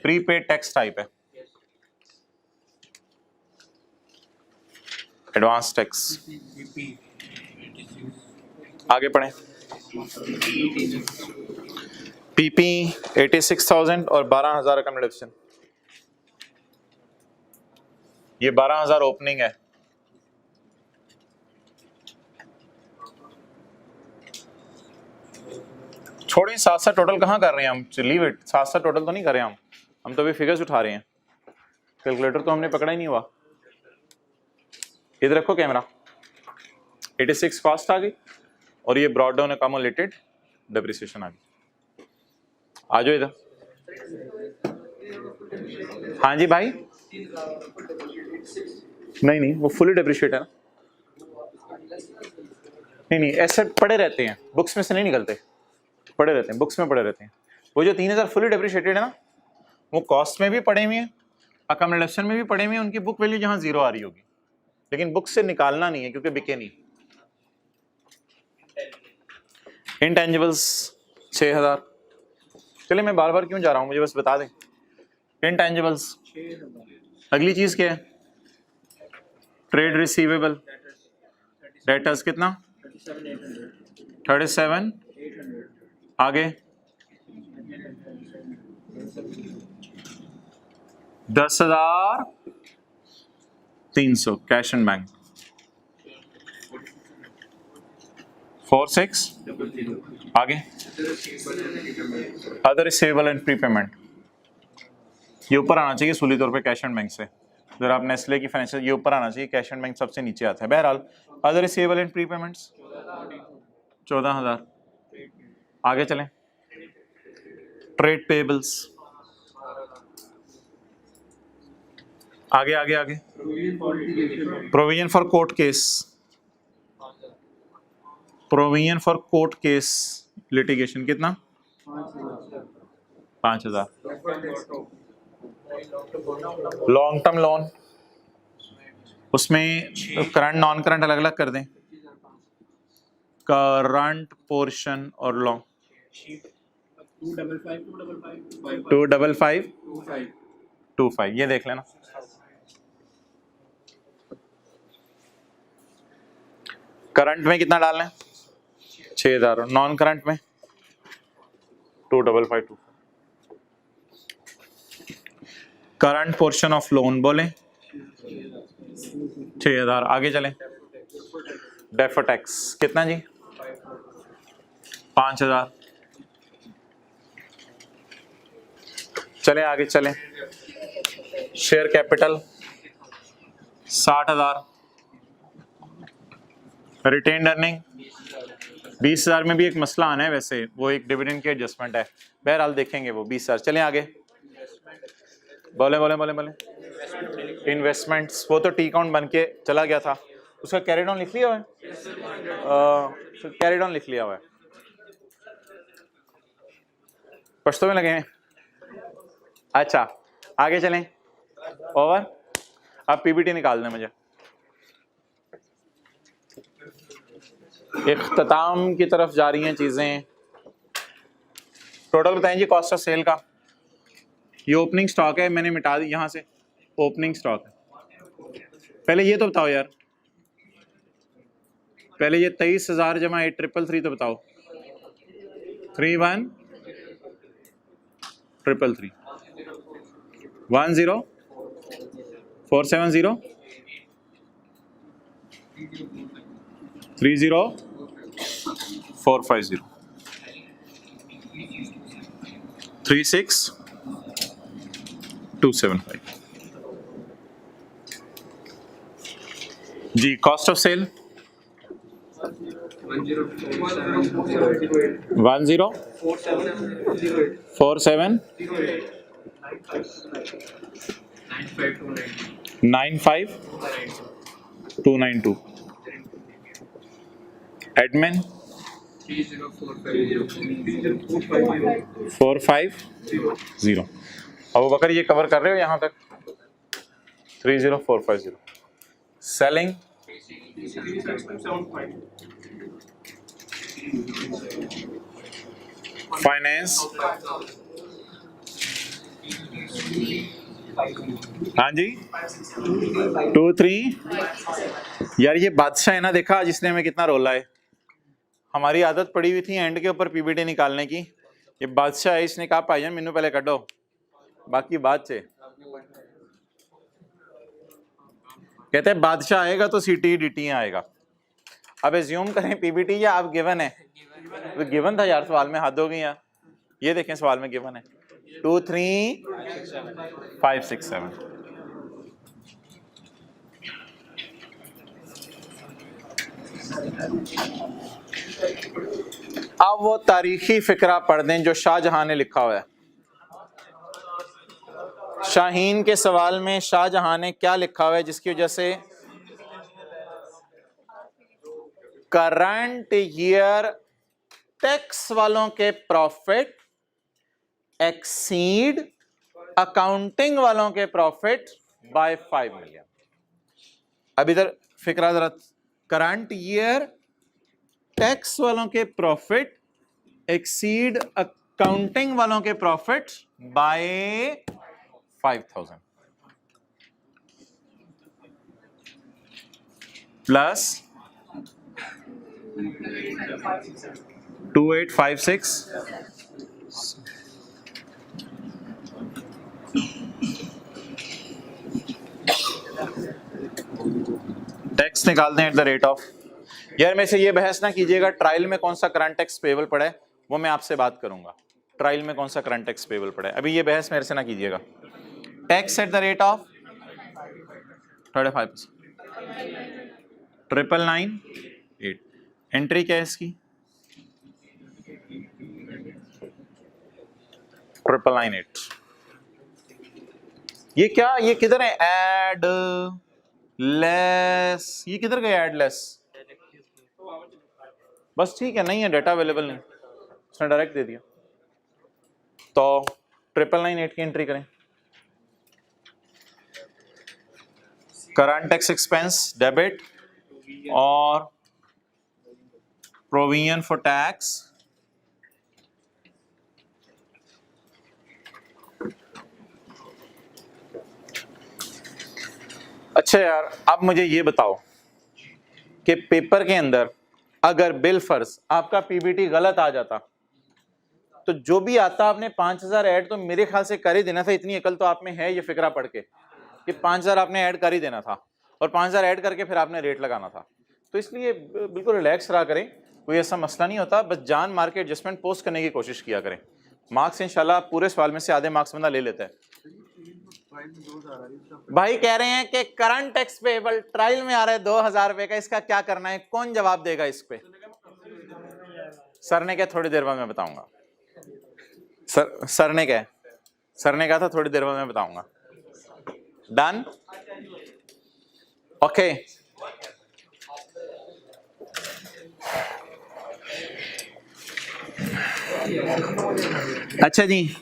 प्रीपेड टैक्स टाइप है, एडवांस टैक्स। आगे पढ़ें। पीपी 86,000 और 12,000 का रिडक्शन, ये 12,000 ओपनिंग है, छोड़िए, साथ साथ टोटल कहाँ कर रहे हैं हम, लीव इट, साथ साथ टोटल तो नहीं कर रहे हम तो अभी फिगर्स उठा रहे हैं, कैलकुलेटर तो हमने पकड़ा ही नहीं हुआ। इधर रखो कैमरा, 86 कॉस्ट आ गई, और ये ब्रॉड डाउन अकोमोलेटेड डेप्रिसिएशन आ गई। आ जाओ इधर, हाँ जी भाई, नहीं वो फुली डेप्रिशिएट है ना, नहीं ऐसे पड़े रहते हैं, बुक्स में से नहीं निकलते, पड़े रहते हैं, बुक्स में पड़े रहते हैं। वो जो 3,000 फुली डेप्रिशिएटेड है ना, वो कॉस्ट में भी पड़े हुए हैं, अकोमोडेशन में भी पड़े हुए हैं, उनकी बुक वैल्यू जहां 0 आ रही होगी, लेकिन बुक से निकालना नहीं है क्योंकि बिके नहीं। इंटेंजिबल्स 6,000, चलिए मैं बार बार क्यों जा रहा हूं, मुझे बस बता दें। इंटेंजिबल्स, अगली चीज क्या है, ट्रेड रिसीवेबल, डेटर्स कितना 37, आगे 10,300 कैश एंड बैंक, 46, आगे अदर रिसीवेबल एंड प्रीपेमेंट, ये ऊपर आना चाहिए सूली तौर पे कैश एंड बैंक से, अगर आप नेस्ले की फाइनेंशियल, ये ऊपर आना चाहिए, कैश एंड बैंक सबसे नीचे आता है। बहरहाल अदर रिसीवेबल एंड प्रीपेमेंट्स 14,000, आगे चलें। ट्रेड पेबल्स आगे आगे आगे। Provision for court case, provision for court case litigation कितना? 5,000। लॉन्ग टर्म लोन, उसमें करंट नॉन करंट अलग अलग कर दें। करंट पोर्शन और लॉन्ग 255 ये देख लेना। करंट में कितना डालना है? 6,000 और नॉन करंट में 255। करंट पोर्शन ऑफ लोन बोले 6,000। आगे चलें। डेफर टैक्स कितना जी? 5,000। चले आगे चलें। Share capital 60,000। रिटेन्ड अर्निंग 20,000 में भी एक मसला आना है वैसे, वो एक डिविडेंड की एडजस्टमेंट है, बहरहाल देखेंगे वो 20,000। चलें आगे। बोले बोले बोले बोले इन्वेस्टमेंट्स, वो तो टी काउंट बन के चला गया था, उसका कैरी डाउन लिख लिया हुआ है। कैरी डाउन लिख लिया हुआ है, पश्तो में लगे हैं। अच्छा आगे चलें। ओवर। अब पीबीटी निकाल दें मुझे। इख्तिताम की तरफ जा रही हैं चीजें। टोटल बताएं जी कॉस्ट ऑफ सेल का। ये ओपनिंग स्टॉक है, मैंने मिटा दी यहां से, ओपनिंग स्टॉक है। पहले ये तो बताओ यार, पहले ये 23,000 जमा 8,333 तो बताओ। 31,333 10,470 30,450 36,275 जी। Cost of sale 10,47 95292। Admin 450। Abu Bakar ये कवर कर रहे हो यहाँ तक? 30450। सेलिंग फाइनेंस, हाँ जी 2-3। यार ये बादशाह है ना, देखा जिसने हमें कितना रोला है। हमारी आदत पड़ी हुई थी एंड के ऊपर पीबीटी निकालने की, ये बादशाह है, इसने कहा भाईजान मैनू पहले कटो बाकी बाद से। कहते हैं बादशाह आएगा तो सीटी डीटी आएगा। अब एज्यूम करें पीबीटी या आप गिवन है, तो गिवन था यार, सवाल में हद हो गई यार। ये देखें सवाल में गिवन है 23567। अब वो तारीखी फिक्रा पढ़ दें जो शाहजहां ने लिखा हुआ है। शाहीन के सवाल में शाहजहां ने क्या लिखा हुआ है जिसकी वजह से करंट ईयर टैक्स वालों के प्रॉफिट एक्सीड अकाउंटिंग वालों के प्रॉफिट बाय 5 मिलियन। अब इधर फिक्रा जरा, करंट ईयर टैक्स वालों के प्रॉफिट एक्सीड अकाउंटिंग वालों के प्रॉफिट बाय 5,000 प्लस 2856 टैक्स निकाल दें एट द रेट ऑफ। यार में से ये बहस ना कीजिएगा ट्रायल में कौन सा करंट टैक्स पेबल पड़ा है, वो मैं आपसे बात करूंगा। ट्रायल में कौन सा करंट टैक्स पेबल पड़ा है, अभी ये बहस मेरे से ना कीजिएगा। Tax at the rate of 35%। 9,998 entry क्या है इसकी? 9,998। ये क्या, ये किधर है, एड लेस, ये किधर गया एड लेस? बस ठीक है, नहीं है डाटा अवेलेबल, नहीं, उसने डायरेक्ट दे दिया। तो 998 की एंट्री करें। करंट टैक्स एक्सपेंस डेबिट और प्रोविजन फॉर टैक्स अच्छा यार, अब मुझे ये बताओ कि पेपर के अंदर अगर बिल फर्ज आपका पीबीटी गलत आ जाता तो जो भी आता आपने 5000 ऐड तो मेरे ख्याल से कर ही देना था। इतनी अकल तो आप में है ये फिक्रा पढ़ के कि 5000 आपने ऐड कर ही देना था और 5000 ऐड करके फिर आपने रेट लगाना था। तो इसलिए बिल्कुल रिलैक्स रहा करें, कोई ऐसा मसला नहीं होता, बस जान मार के एडजस्टमेंट पोस्ट करने की कोशिश किया करें। मार्क्स इंशाल्लाह पूरे सवाल में से आधे मार्क्स बंदा ले लेता है। भाई कह रहे हैं कि करंट टैक्स पेबल ट्रायल में आ रहा है 2000 रुपए का, इसका क्या करना है, कौन जवाब देगा इस पे? सर ने क्या, थोड़ी देर बाद मैं बताऊंगा। सर ने क्या, सर ने कहा था थोड़ी देर बाद मैं बताऊंगा। Done, okay. अच्छा जी,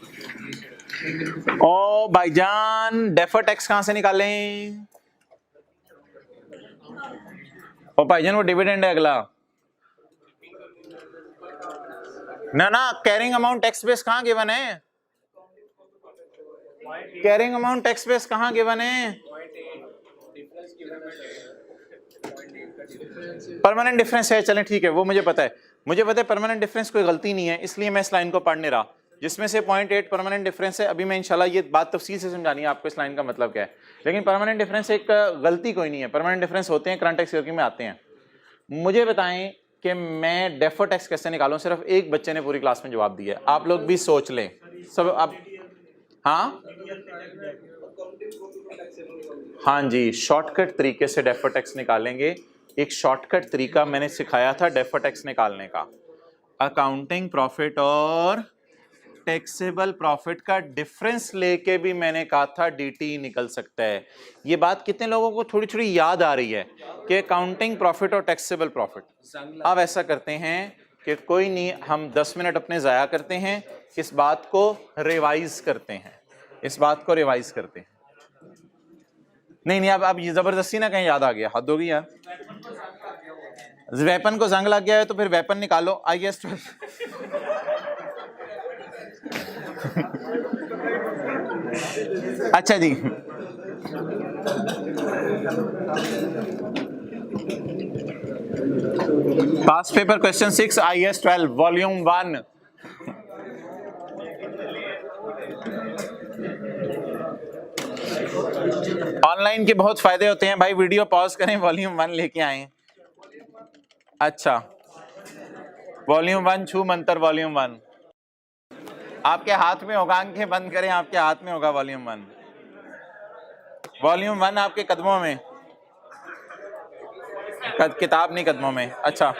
ओ भाईजान डेफर टैक्स कहां से निकालें? ओ भाईजान वो डिविडेंड है अगला ना, ना कैरिंग अमाउंट टैक्स बेस कहां गिवन है? कैरिंग अमाउंट टैक्स बेस कहां गिवन है? परमानेंट डिफरेंस है, चलें ठीक है, वो मुझे पता है, मुझे पता है परमानेंट डिफरेंस कोई गलती नहीं है, इसलिए मैं इस लाइन को पढ़ नहीं रहा जिसमें से 0.8 परमानेंट डिफरेंस है। अभी मैं इंशाल्लाह ये बात तफसील से समझानी है आपको इस लाइन का मतलब क्या है, लेकिन परमानेंट डिफरेंस एक गलती कोई नहीं है, परमानेंट डिफरेंस होते हैं, करंट टैक्स वर्किंग में आते हैं। मुझे बताएं कि मैं डेफर टैक्स कैसे निकालूं? सिर्फ एक बच्चे ने पूरी क्लास में जवाब दिया, आप लोग भी सोच लें सब। आप हाँ हाँ जी, शॉर्टकट तरीके से डेफर टैक्स निकालेंगे। एक शॉर्टकट तरीका मैंने सिखाया था डेफर टैक्स निकालने का, अकाउंटिंग प्रॉफिट और टैक्सेबल प्रॉफिट का डिफरेंस लेके भी मैंने कहा था डीटी निकल सकता है। ये बात कितने लोगों को थोड़ी थोड़ी याद आ रही है कि अकाउंटिंग प्रॉफिट और टैक्सेबल प्रॉफिट? अब ऐसा करते हैं कि कोई नहीं, हम 10 मिनट अपने ज़ाया करते हैं, इस बात को रिवाइज करते हैं, इस बात को रिवाइज करते हैं। नहीं नहीं, अब ये जबरदस्ती ना कहीं याद आ गया, हद होगी यार। वेपन को जंग लग गया है तो फिर वेपन निकालो। IAS 12 अच्छा जी, past paper question 6 IAS 12 volume 1। Online के बहुत फायदे होते हैं भाई, वीडियो पॉज करें, वॉल्यूम 1 लेके आए। अच्छा, वॉल्यूम 1 छू मंतर वॉल्यूम 1 आपके हाथ में होगा, आंखें बंद करें, आपके हाथ में होगा वॉल्यूम 1। वॉल्यूम 1 आपके कदमों में, किताब नहीं कदमों में। अच्छा,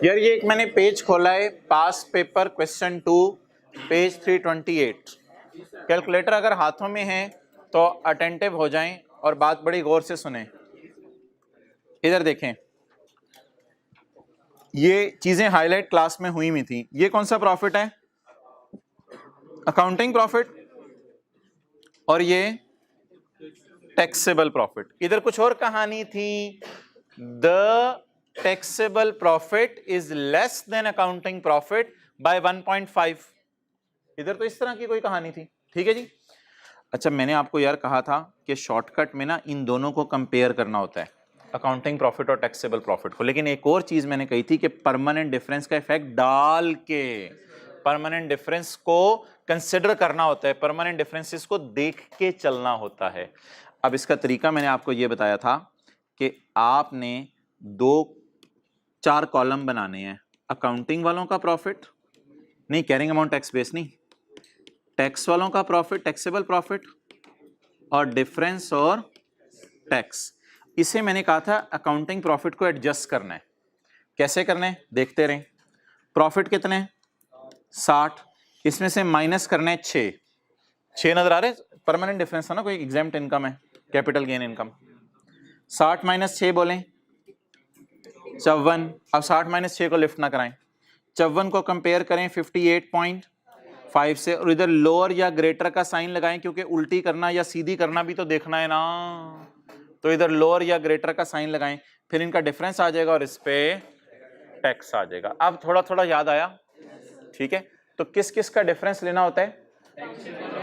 यार ये एक मैंने पेज खोला है, पास पेपर क्वेश्चन 2 पेज 328। कैलकुलेटर अगर हाथों में है तो अटेंटिव हो जाएं और बात बड़ी गौर से सुने। इधर देखें, ये चीजें हाईलाइट क्लास में हुई हुई थी। ये कौन सा प्रॉफिट है? अकाउंटिंग प्रॉफिट, और ये टैक्सेबल प्रॉफिट। इधर कुछ और कहानी थी, the taxable profit is less than accounting profit by 1.5। इधर तो इस तरह की कोई कहानी थी, ठीक है जी। अच्छा, मैंने आपको यार कहा था कि शॉर्टकट में ना इन दोनों को कंपेयर करना होता है, अकाउंटिंग प्रॉफिट और टैक्सेबल प्रॉफिट को, लेकिन एक और चीज मैंने कही थी कि परमानेंट डिफरेंस का इफेक्ट डाल के परमानेंट डिफरेंस को कंसिडर करना होता है, परमानेंट डिफरेंसेस को देख के चलना होता है। अब इसका तरीका मैंने आपको ये बताया था कि आपने चार कॉलम बनाने हैं। अकाउंटिंग वालों का प्रॉफिट नहीं, कैरिंग अमाउंट टैक्स बेस नहीं, टैक्स वालों का प्रॉफिट, टैक्सेबल प्रॉफिट और डिफरेंस और टैक्स। इसे मैंने कहा था अकाउंटिंग प्रॉफिट को एडजस्ट करना है। कैसे करना है देखते रहें। प्रॉफिट कितने 60, इसमें से माइनस करना है 6 नजर आ रहे, परमानेंट डिफरेंस है ना, कोई एग्जाम्प्ट इनकम है, कैपिटल गेन इनकम। 60 माइनस 6 बोलें 54। अब 60 माइनस 6 को लिफ्ट ना कराएं, 54 को कंपेयर करें 58.5 से और इधर लोअर या ग्रेटर का साइन लगाएं, क्योंकि उल्टी करना या सीधी करना भी तो देखना है ना, तो इधर लोअर या ग्रेटर का साइन लगाएं, फिर इनका डिफरेंस आ जाएगा और इस पे टैक्स आ जाएगा। अब थोड़ा थोड़ा याद आया, ठीक है। तो किस किस का डिफरेंस लेना होता है,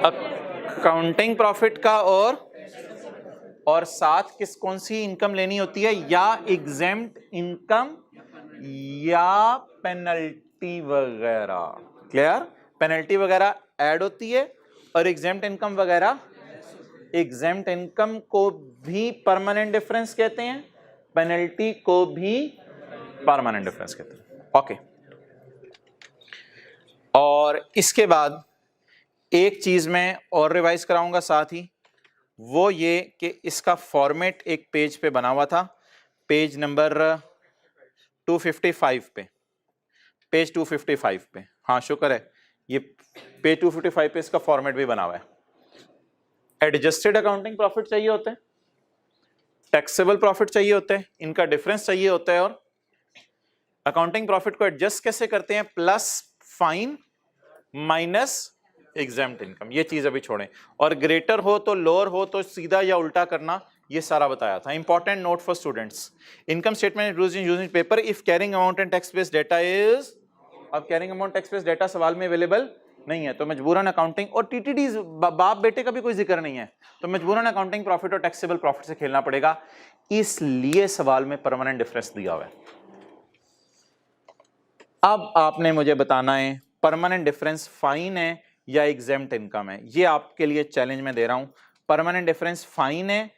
अकाउंटिंग प्रॉफिट का और साथ कौन सी इनकम लेनी होती है, या एग्जेम्प्ट इनकम या पेनल्टी वगैरह। क्लियर, पेनल्टी वगैरह ऐड होती है और एग्जेम्प्ट इनकम वगैरह। एग्जेम्प्ट इनकम को भी परमानेंट डिफरेंस कहते हैं, पेनल्टी को भी परमानेंट डिफरेंस कहते हैं। ओके, और इसके बाद एक चीज मैं और रिवाइज कराऊंगा साथ ही, वो ये कि इसका फॉर्मेट एक पेज पे बना हुआ था, पेज नंबर 255 पे, पेज 255 पे, हाँ शुक्र है, ये पेज 255 पे इसका फॉर्मेट भी बना हुआ है। एडजस्टेड अकाउंटिंग प्रॉफिट चाहिए होते हैं, टैक्सेबल प्रॉफिट चाहिए होते हैं, इनका डिफरेंस चाहिए होता है, और अकाउंटिंग प्रॉफिट को एडजस्ट कैसे करते हैं, plus fine minus exempt income, ये चीज अभी छोड़ें। और ग्रेटर हो तो लोअर हो तो सीधा या उल्टा करना, ये सारा बताया था। Important note for students, income statement using paper if carrying amount and tax based data is, अब carrying amount tax based data सवाल में अवेलेबल नहीं है तो मजबूरन अकाउंटिंग, और टीटीडी बाप बेटे का भी कोई जिक्र नहीं है, तो मजबूरन अकाउंटिंग प्रॉफिट और टैक्सेबल प्रॉफिट से खेलना पड़ेगा, इसलिए सवाल में परमानेंट डिफरेंस दिया हुआ है। अब आपने मुझे बताना है परमानेंट डिफरेंस फाइन है या एग्जेम्प्ट इनकम है, ये आपके लिए चैलेंज में दे रहा हूं। परमानेंट डिफरेंस फाइन है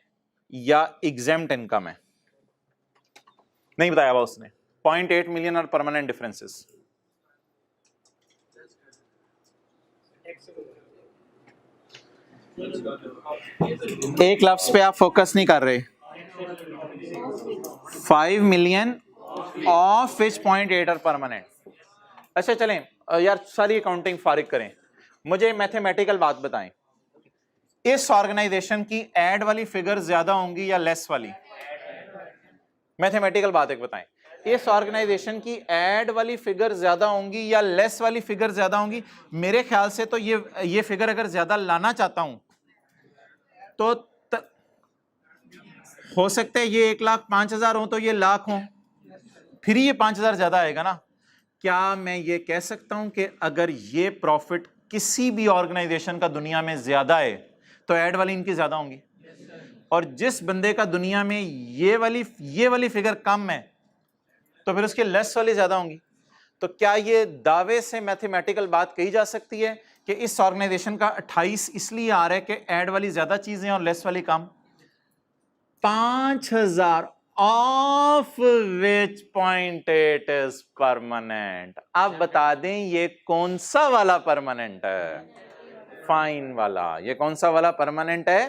या एग्जेम्प्ट इनकम है, नहीं बताया हुआ उसने। 0.8 मिलियन और परमानेंट डिफरेंसेस, एक लफ्ज पे आप फोकस नहीं कर रहे। 5 मिलियन ऑफ विच 0.8 और परमानेंट। अच्छा चलें यार, सारी अकाउंटिंग फारिग करें, मुझे मैथमेटिकल बात बताएं, इस ऑर्गेनाइजेशन की ऐड वाली फिगर ज्यादा होंगी या लेस वाली, मैथमेटिकल बात एक बताएं, इस ऑर्गेनाइजेशन की ऐड वाली फिगर ज्यादा होंगी या लेस वाली फिगर ज्यादा होंगी। मेरे ख्याल से तो ये फिगर अगर ज्यादा लाना चाहता हूं तो हो सकता है ये 1,05,000 हो तो ये लाख हो, फिर ये 5,000 ज्यादा आएगा ना। क्या मैं ये कह सकता हूं कि अगर ये प्रॉफिट किसी भी ऑर्गेनाइजेशन का दुनिया में ज्यादा है तो ऐड वाली इनकी ज्यादा होंगी, और जिस बंदे का दुनिया में ये वाली फिगर कम है तो फिर उसके लेस वाली ज्यादा होंगी। तो क्या ये दावे से मैथमेटिकल बात कही जा सकती है कि इस ऑर्गेनाइजेशन का 28 इसलिए आ रहा है कि ऐड वाली ज्यादा चीजें और लेस वाली कम। 5,000 ऑफ विच 0.8 इज परमानेंट। अब बता दें ये कौन सा वाला परमानेंट है, फाइन वाला। ये कौन सा वाला परमानेंट है,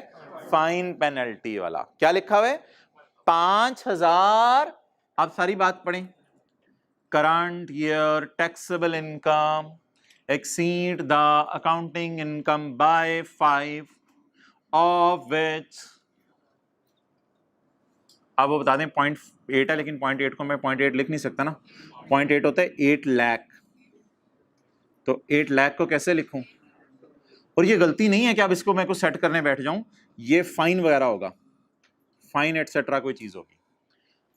फाइन पेनल्टी वाला। क्या लिखा हुआ है 5,000। आप सारी बात पढ़ें, current year taxable income exceed the accounting income by 5 of which, अब वो बता दें 0.8 है, लेकिन 0.8 को मैं 0.8 लिख नहीं सकता ना, 0.8 होता है 8 लाख, तो 8 लाख को कैसे लिखूं। और ये गलती नहीं है कि अब इसको मैं कुछ सेट करने बैठ जाऊं, ये फाइन वगैरह होगा, फाइन एटसेट्रा कोई चीज होगी।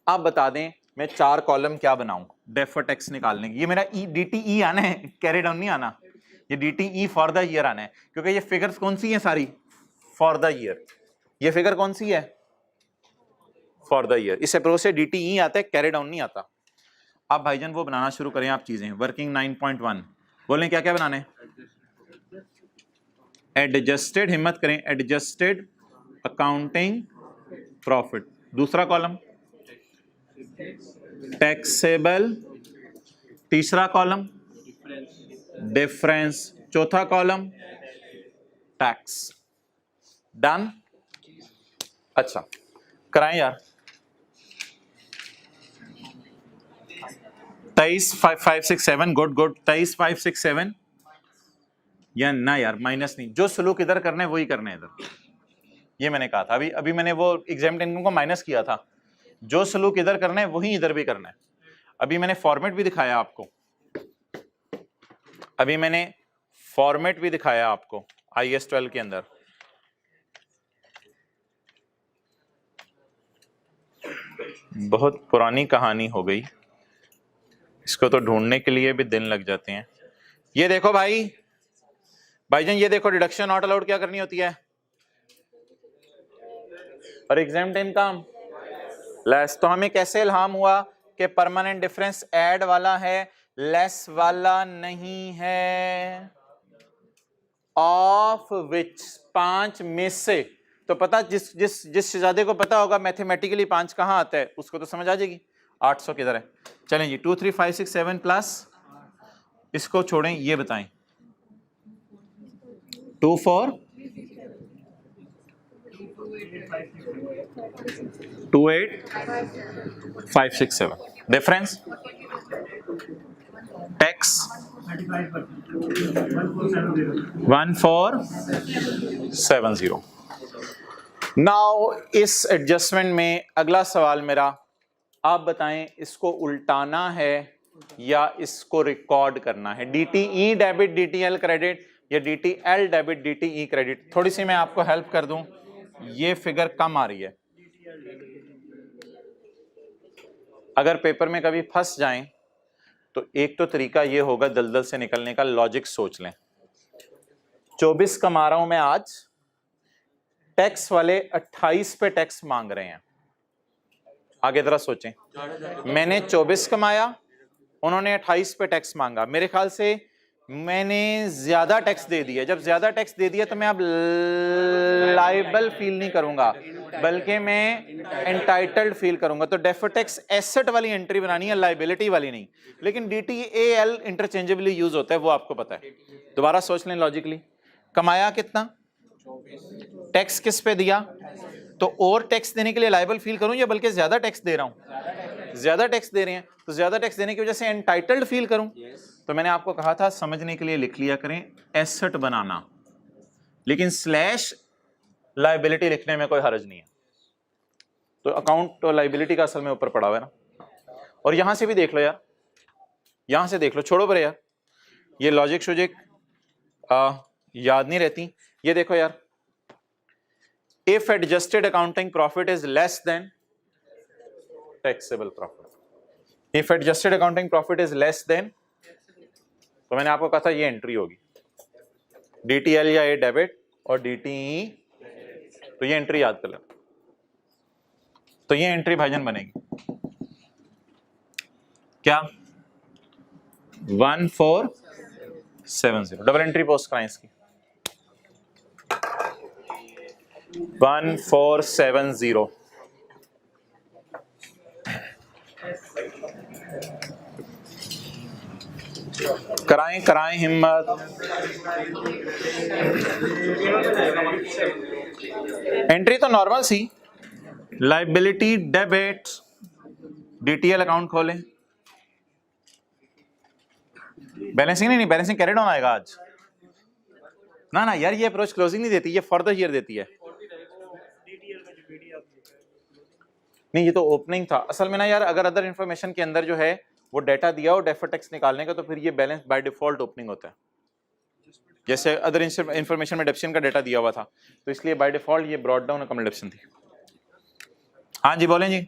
आप बता दें मैं 4 कॉलम क्या बनाऊं डेफर टैक्स निकालने की। ये मेरा DTE आना है, कैरी डाउन नहीं आना, ये DTE फॉर द ईयर आना है, क्योंकि ये फिगर्स कौन सी है सारी फॉर द ईयर। ये फिगर कौन सी है फॉर द ईयर, इस अप्रोच से DTE आता है, कैरी डाउन नहीं आता। आप भाईजान वो बनाना शुरू करें आप चीजें। वर्किंग 9.1 बोलें क्या क्या बनाने, एडजस्टेड, हिम्मत करें, एडजस्टेड अकाउंटिंग प्रॉफिट। दूसरा कॉलम टैक्सेबल, तीसरा कॉलम डिफरेंस, चौथा कॉलम टैक्स। डन। अच्छा कराएं यार। 23,5,6,7 गुड गुड। 23,5,6,7 या ना यार माइनस नहीं, जो सलूक इधर करना है वही करना है इधर। ये मैंने कहा था अभी अभी मैंने वो एग्जाम इनकम को माइनस किया था, जो सलूक इधर करना है वही इधर भी करना है। अभी मैंने फॉर्मेट भी दिखाया आपको, अभी मैंने फॉर्मेट भी दिखाया आपको IAS 12 के अंदर। बहुत पुरानी कहानी हो गई, इसको तो ढूंढने के लिए भी दिन लग जाते हैं। ये देखो भाईजान, ये देखो डिडक्शन नॉट अलाउड क्या करनी होती है, और एग्जाम्ड इनकम लेस। तो हमें कैसे इल्हाम हुआ कि परमानेंट डिफरेंस ऐड वाला है, लेस वाला नहीं है। ऑफ विच, 5 में से। तो पता जिस शहजादे को पता होगा मैथमेटिकली 5 कहां आता है उसको तो समझ आ जाएगी 800 किधर है। चलें जी 2, 3, 5, 6, 7 प्लस इसको छोड़ें, ये बताएं 2, 4, 2, 8, 5, 6, 7 डिफरेंस टैक्स 1470। नाउ इस एडजस्टमेंट में अगला सवाल मेरा, आप बताएं इसको उल्टाना है या इसको रिकॉर्ड करना है। DTE डेबिट DTL क्रेडिट या DTL डेबिट DTE क्रेडिट। थोड़ी सी मैं आपको हेल्प कर दूं, ये फिगर कम आ रही है। अगर पेपर में कभी फंस जाएं तो एक तो तरीका ये होगा दलदल से निकलने का, लॉजिक सोच लें। 24 कमा रहा हूं मैं आज, टैक्स वाले 28 पे टैक्स मांग रहे हैं। आगे जरा सोचें, मैंने 24 कमाया, उन्होंने 28 पे टैक्स मांगा, मेरे ख्याल से मैंने ज्यादा टैक्स दे दिया। जब ज्यादा टैक्स दे दिया तो मैं अब लायबल फील नहीं करूंगा बल्कि मैं एंटाइटल्ड फील करूंगा। तो डेफर्ड टैक्स एसेट वाली एंट्री बनानी है, लायबिलिटी वाली नहीं। लेकिन DTAL इंटरचेंजेबली यूज होता है, वो आपको पता है। दोबारा सोच लें लॉजिकली, कमाया कितना, टैक्स किस पे दिया, तो और टैक्स देने के लिए लायबल फील करूं या बल्कि ज्यादा टैक्स दे रहा हूं, ज्यादा टैक्स दे रहे हैं तो ज्यादा टैक्स देने की वजह से एंटाइटल्ड फील करूं। तो मैंने आपको कहा था समझने के लिए लिख लिया करें एसेट बनाना, लेकिन स्लैश लायबिलिटी लिखने में कोई हर्ज नहीं है। तो अकाउंट और लायबिलिटी का असल में ऊपर पड़ा हुआ है ना। और यहां से भी देख लो यार, यहां से देख लो, छोड़ो पर यार ये लॉजिक शोजिक याद नहीं रहती। ये देखो यार, if adjusted accounting profit is less than taxable profit, if adjusted accounting profit is less than, तो मैंने आपको कहा था ये एंट्री होगी DTL या A डेबिट और DTE, तो ये एंट्री याद कर लेना। तो ये एंट्री भाईजान बनेगी क्या, 1470। डबल एंट्री पोस्ट कराएं इसकी 1470। कराएं कराएं हिम्मत। एंट्री तो नॉर्मल सी, लायबिलिटी डेबिट DTL अकाउंट खोलें। बैलेंसिंग नहीं, बैलेंसिंग कैरिड ऑन आएगा आज ना ना यार, ये अप्रोच क्लोजिंग नहीं देती, ये फॉर द ईयर देती है। नहीं ये तो ओपनिंग था असल में ना यार। अगर अदर इंफॉर्मेशन के अंदर जो है वो डाटा दिया हो डेफर्ड टैक्स निकालने का, तो फिर ये बैलेंस बाय डिफॉल्ट ओपनिंग होता है। जैसे अदर इंफॉर्मेशन में डेप्शन का डाटा दिया हुआ था, तो इसलिए बाय डिफॉल्ट ये ब्रॉड डाउन कम डेप्शन थी। हाँ जी बोलें जी।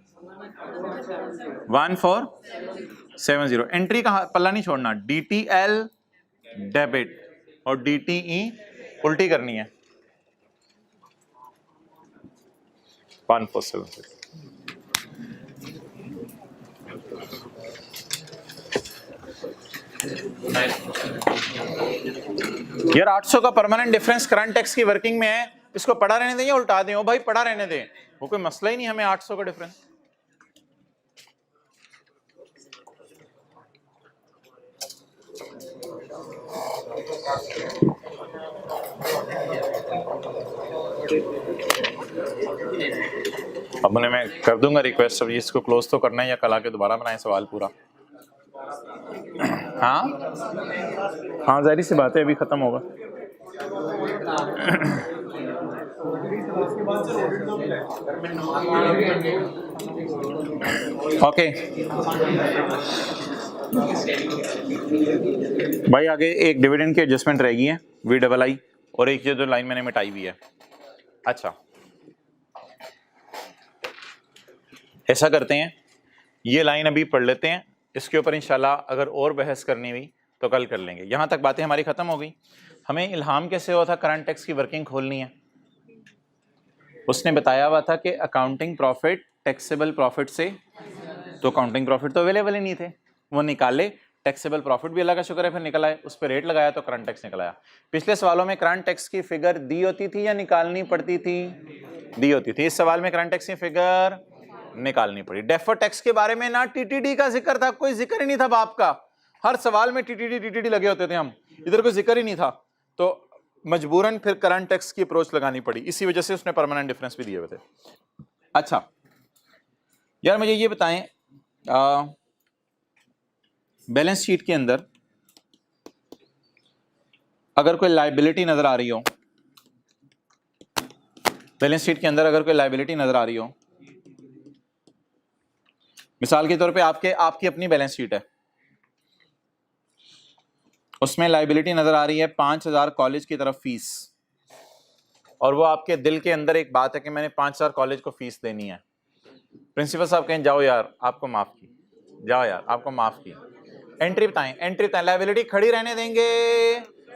1470 एंट्री का पल्ला नहीं छोड़ना, DTL डेबिट और DTE उल्टी करनी है। 1470 यार 800 का परमानेंट डिफरेंस करंट टैक्स की वर्किंग में है, इसको पढ़ा रहने दें या उल्टा दें? ओ भाई पढ़ा रहने दें, वो कोई मसला ही नहीं हमें 800 का डिफरेंस। अब मैं कर दूंगा रिक्वेस्ट, अब इसको क्लोज तो करना है या कल आके दोबारा बनाए सवाल पूरा। हाँ हाँ, जाहिर सी बात है अभी खत्म होगा। ओके भाई, आगे एक डिविडेंड की एडजस्टमेंट रहेगी है VII, और एक जो लाइन मैंने मिटाई हुई है। अच्छा, ऐसा करते हैं, ये लाइन अभी पढ़ लेते हैं, इसके ऊपर इंशाल्लाह अगर और बहस करनी हुई तो कल कर लेंगे। यहां तक बातें हमारी खत्म हो गई। हमें इल्हाम कैसे हुआ था करंट टैक्स की वर्किंग खोलनी है। उसने बताया हुआ था कि अकाउंटिंग प्रॉफिट टैक्सेबल प्रॉफिट से, तो अकाउंटिंग प्रॉफिट तो अवेलेबल ही नहीं थे, वो निकाले, टैक्सेबल प्रॉफिट भी अल्लाह का शुक्र है फिर निकल आए, उस पर रेट लगाया तो करंट टैक्स निकल आया। पिछले सवालों में करंट टैक्स की फिगर दी होती थी या निकालनी पड़ती थी? दी होती थी। इस सवाल में करंट टैक्स की फिगर निकालनी पड़ी। डेफर टैक्स के बारे में ना टीटीडी का जिक्र था, कोई जिक्र ही नहीं था बाप का। हर सवाल में टीटीडी लगे होते थे हम, इधर कोई जिक्र ही नहीं था, तो मजबूरन फिर करंट टैक्स की अप्रोच लगानी पड़ी। इसी वजह से उसने परमानेंट डिफरेंस भी दिए हुए थे। अच्छा यार, मुझे ये बताएं, बैलेंस शीट के अंदर अगर कोई लायबिलिटी नजर आ रही हो, बैलेंस शीट के अंदर अगर कोई लायबिलिटी नजर आ रही हो, मिसाल के तौर पे आपकी अपनी बैलेंस शीट है, उसमें लायबिलिटी नजर आ रही है 5,000 कॉलेज की तरफ फीस, और वो आपके दिल के अंदर एक बात है कि मैंने 5,000 कॉलेज को फीस देनी है। प्रिंसिपल साहब कहें जाओ यार आपको माफ की, जाओ यार आपको माफ की, एंट्री बताएं, एंट्री बताएं, लायबिलिटी खड़ी रहने देंगे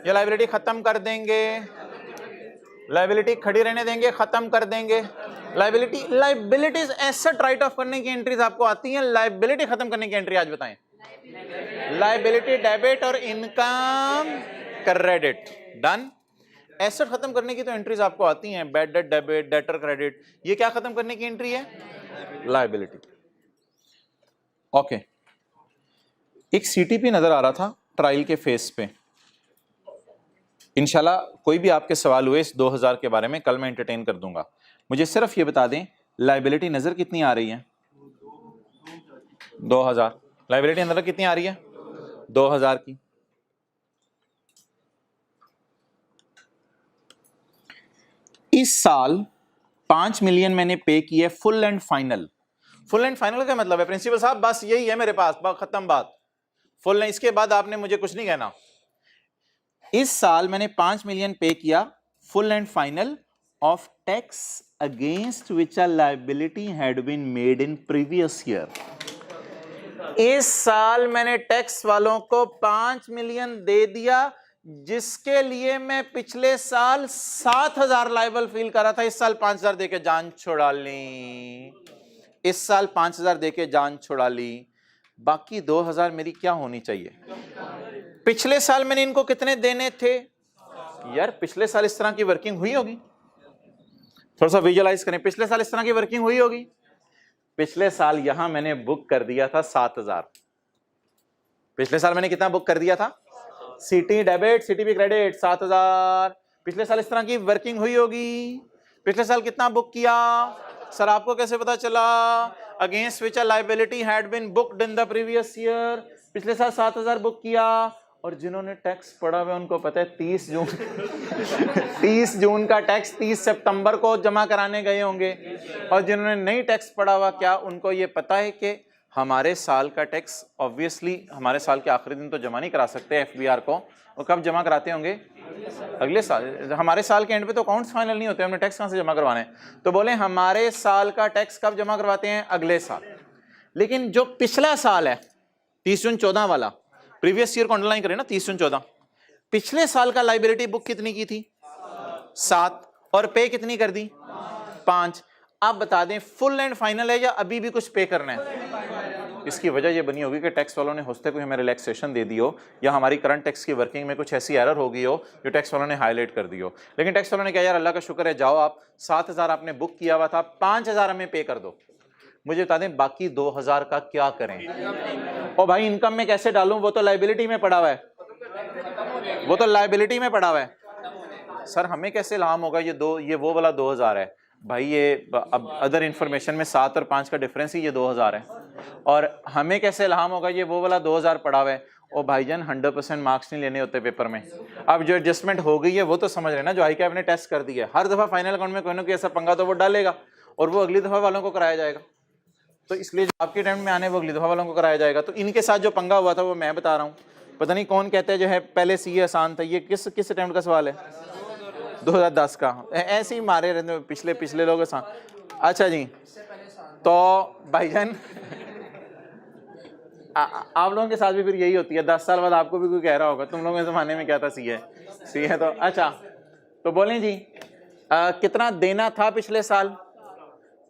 या लायबिलिटी खत्म कर देंगे? लायबिलिटी खड़ी रहने देंगे, खत्म कर देंगे? लायबिलिटीज एसेट राइट ऑफ करने की एंट्रीज आपको आती हैं, लायबिलिटी खत्म करने की एंट्री आज बताएं। लायबिलिटी डेबिट और इनकम क्रेडिट, डन। एसेट खत्म करने की तो एंट्रीज आपको आती हैं, bad debt debit, debtor credit, ये क्या खत्म करने की एंट्री है? लायबिलिटी। ओके, एक सीटीपी नजर आ रहा था ट्रायल के फेस पे। इंशाल्लाह कोई भी आपके सवाल हुए इस 2000 के बारे में कल मैं एंटरटेन कर दूंगा। मुझे सिर्फ ये बता दें, लायबिलिटी नजर कितनी आ रही है? 2000। लायबिलिटी नजर कितनी आ रही है? 2000 की। इस साल 5 मिलियन मैंने पे किए full and final. Full and final का मतलब है प्रिंसिपल साहब बस यही है मेरे पास, खत्म बात, फुल नहीं, इसके बाद आपने मुझे कुछ नहीं कहना। इस साल मैंने 5 मिलियन पे किया full and final of tax against which a liability had been made in previous year. इस साल मैंने टैक्स वालों को 5 मिलियन दे दिया जिसके लिए मैं पिछले साल 7,000 लायबल फील कर रहा था। इस साल 5,000 देके जान छुड़ा ली, इस साल 5,000 देके जान छुड़ा ली, बाकी 2,000 मेरी क्या होनी चाहिए? पिछले साल मैंने इनको कितने देने थे? यार पिछले साल इस तरह की वर्किंग हुई होगी, थोड़ा सा विजुअलाइज करें, पिछले साल इस तरह की वर्किंग हुई होगी। पिछले साल यहां मैंने बुक कर दिया था 7,000। पिछले साल मैंने कितना बुक कर दिया था? सीटी डेबिट सीटीपी क्रेडिट 7,000। पिछले साल इस तरह की वर्किंग हुई होगी। पिछले साल कितना बुक किया सर, आपको कैसे पता चला? Against which a liability had been booked in the previous year. पिछले साल 7,000 बुक किया, और जिन्होंने टैक्स पढ़ा हुआ उनको पता है 30 जून 30 जून का टैक्स 30 सितंबर को जमा कराने गए होंगे, और जिन्होंने नहीं टैक्स पढ़ा हुआ क्या उनको ये पता है कि हमारे साल का टैक्स ऑब्वियसली हमारे साल के आखिरी दिन तो जमा नहीं करा सकते एफबीआर को, वो कब जमा कराते होंगे? अगले साल। हमारे साल के एंड पे तो अकाउंट्स फाइनल नहीं होते, हमने टैक्स कहां से जमा करवाने? तो बोले हमारे साल का टैक्स कब जमा करवाते हैं? अगले साल। लेकिन जो पिछला साल है 30 जून 14 वाला, प्रीवियस ईयर को अंडरलाइन करें ना, 30 जून 14, पिछले साल का लायबिलिटी बुक कितनी की थी? 7, और पे कितनी कर दी? 5। आप बता दें फुल एंड फाइनल है या अभी भी कुछ पे करना है? इसकी वजह यह बनी होगी कि टैक्स वालों ने होस्ते को हमें रिलैक्सेशन दे दी हो, या हमारी करंट टैक्स की वर्किंग में कुछ ऐसी एरर हो गई हो जो टैक्स वालों ने हाईलाइट कर दी हो। लेकिन टैक्स वालों ने कहा यार अल्लाह का शुक्र है, जाओ आप 7,000 आपने बुक किया हुआ था, 5,000 हमें पे कर दो। मुझे बता दें बाकी 2,000 का क्या करें? और भाई इनकम में कैसे डालूं, वो तो लायबिलिटी में पड़ा हुआ है। वो तो लाइबिलिटी में पड़ा हुआ है सर, हमें कैसे इल्हाम होगा ये वो वाला 2000 है भाई, ये अब अदर इंफॉर्मेशन में 7 और 5 का डिफरेंस ही ये 2000 है, और हमें कैसे इल्हाम होगा ये वो वाला 2000 पड़ा हुआ है। ओ भाईजान 100% मार्क्स नहीं लेने होते पेपर में। अब जो एडजस्टमेंट हो गई है वो तो समझ रहे ना, जो ICAP ने टेस्ट कर दी है, हर दफा फाइनल अकाउंट में कोई ना कोई ऐसा पंगा तो वो डालेगा और वो अगली दफा वालों को कराया जाएगा। तो इसलिए जो आपके अटेम्प्ट में आने वो अगली दफा वालों को कराया जाएगा। तो इनके साथ जो पंगा हुआ था वो मैं बता रहा हूँ, पता नहीं कौन कहते हैं जो है पहले CA आसान था। ये किस अटेम्प्ट का सवाल है? 2010 का। ऐसे ही मारे रहते पिछले लोग आसान। अच्छा जी, तो भाईजान आप लोगों के साथ भी फिर यही होती है, 10 साल बाद आपको भी कोई कह रहा होगा तुम लोगों के ज़माने में क्या था CA तो अच्छा, तो बोलें जी कितना देना था पिछले साल,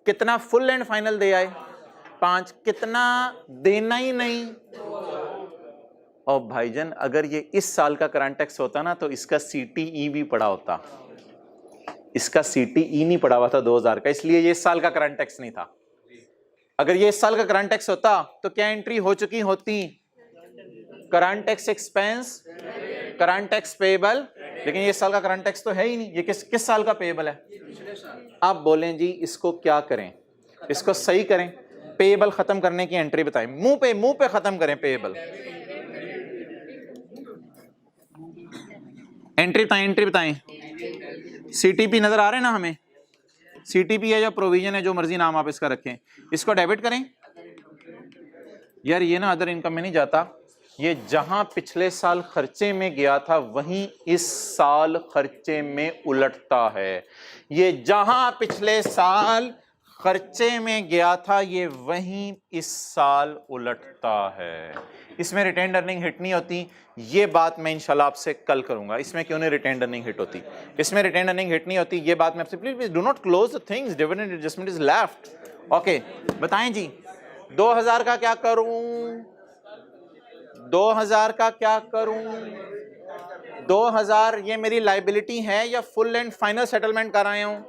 कितना फुल एंड फाइनल दे आए? 5। कितना देना ही नहीं? और भाईजान अगर ये इस साल का करंट टैक्स होता ना तो इसका CTE भी पड़ा होता, इसका CTE नहीं पड़ा हुआ था 2000 का, इसलिए ये इस साल का करंट टैक्स नहीं था। अगर ये इस साल का करंट टैक्स होता तो क्या एंट्री हो चुकी होती? Current tax expense, current tax payable, लेकिन ये इस साल का करंट टैक्स तो है ही नहीं। ये किस साल का पेएबल है? आप बोलें जी इसको क्या करें, इसको सही करें, पेएबल खत्म करने की एंट्री बताएं, मुंह पे खत्म करें पेएबल। एंट्री बताएं। CTP नजर आ रहे हैं ना हमें? CTP है या प्रोविजन है, जो मर्जी नाम आप इसका रखें, इसको डेबिट करें। यार ये ना अदर इनकम में नहीं जाता, ये जहां पिछले साल खर्चे में गया था वहीं इस साल खर्चे में उलटता है। ये जहां पिछले साल खर्चे में गया था ये वहीं इस साल उलटता है। इसमें रिटेन्ड अर्निंग हिट नहीं होती, ये बात मैं इंशाल्लाह आपसे कल करूंगा। इसमें क्यों नहीं रिटेन्ड अर्निंग हिट होती, इसमें रिटेन्ड अर्निंग हिट नहीं होती, ये बात मैं आपसे please do not close the things, dividend adjustment is left. Okay बताएं जी 2000 का क्या करूं, 2000 का क्या करूं? 2000 ये मेरी लाइबिलिटी है या फुल एंड फाइनल सेटलमेंट कर आया हूं?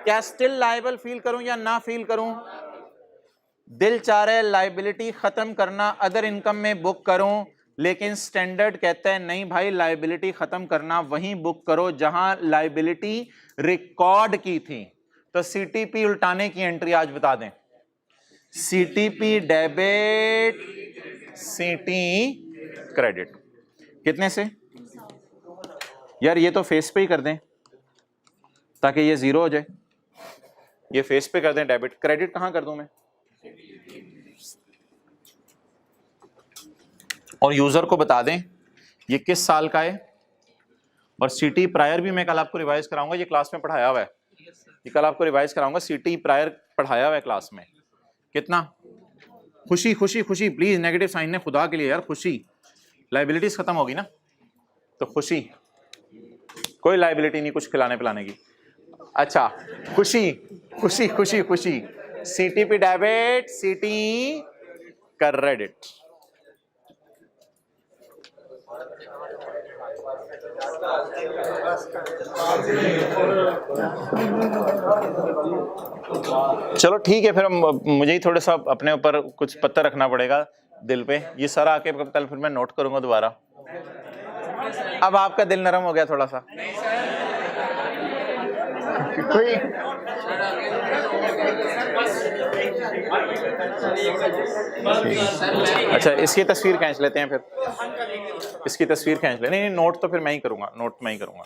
क्या स्टिल लायबल फील करूं या ना फील करूं? दिल चाह रहा है लाइबिलिटी खत्म करना, अदर इनकम में बुक करूं, लेकिन स्टैंडर्ड कहता है नहीं भाई, लाइबिलिटी खत्म करना वहीं बुक करो जहां लाइबिलिटी रिकॉर्ड की थी। तो CTP उल्टाने की एंट्री आज बता दें, CTP डेबिट, CT क्रेडिट। कितने से? यार ये तो फेस पे ही कर दें ताकि ये 0 हो जाए, ये फेस पे कर दें डेबिट। क्रेडिट कहां कर दूं मैं? और यूजर को बता दें ये किस साल का है, और CT प्रायर भी मैं कल आपको रिवाइज कराऊंगा, ये क्लास में पढ़ाया हुआ है, ये कल आपको रिवाइज कराऊंगा, CT प्रायर पढ़ाया हुआ है क्लास में। कितना? खुशी खुशी खुशी, प्लीज नेगेटिव साइन ने, खुदा के लिए यार, खुशी। लाइबिलिटीज खत्म होगी ना तो खुशी, कोई लाइबिलिटी नहीं कुछ खिलाने पिलाने की। अच्छा खुशी खुशी खुशी खुशी, CTP डेबिट, CT क्रेडिट। चलो ठीक है, फिर मुझे ही थोड़ा सा अपने ऊपर कुछ पत्थर रखना पड़ेगा दिल पे, ये सारा आके कल फिर मैं नोट करूंगा दोबारा। अब आपका दिल नरम हो गया थोड़ा सा? कोई अच्छा इसकी तस्वीर खींच लेते हैं, फिर इसकी तस्वीर खींच ले। नहीं नोट तो फिर मैं ही करूंगा, नोट मैं ही करूंगा।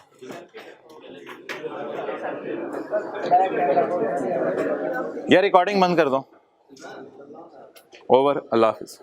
यार रिकॉर्डिंग बंद कर दो। ओवर। अल्लाह हाफिज।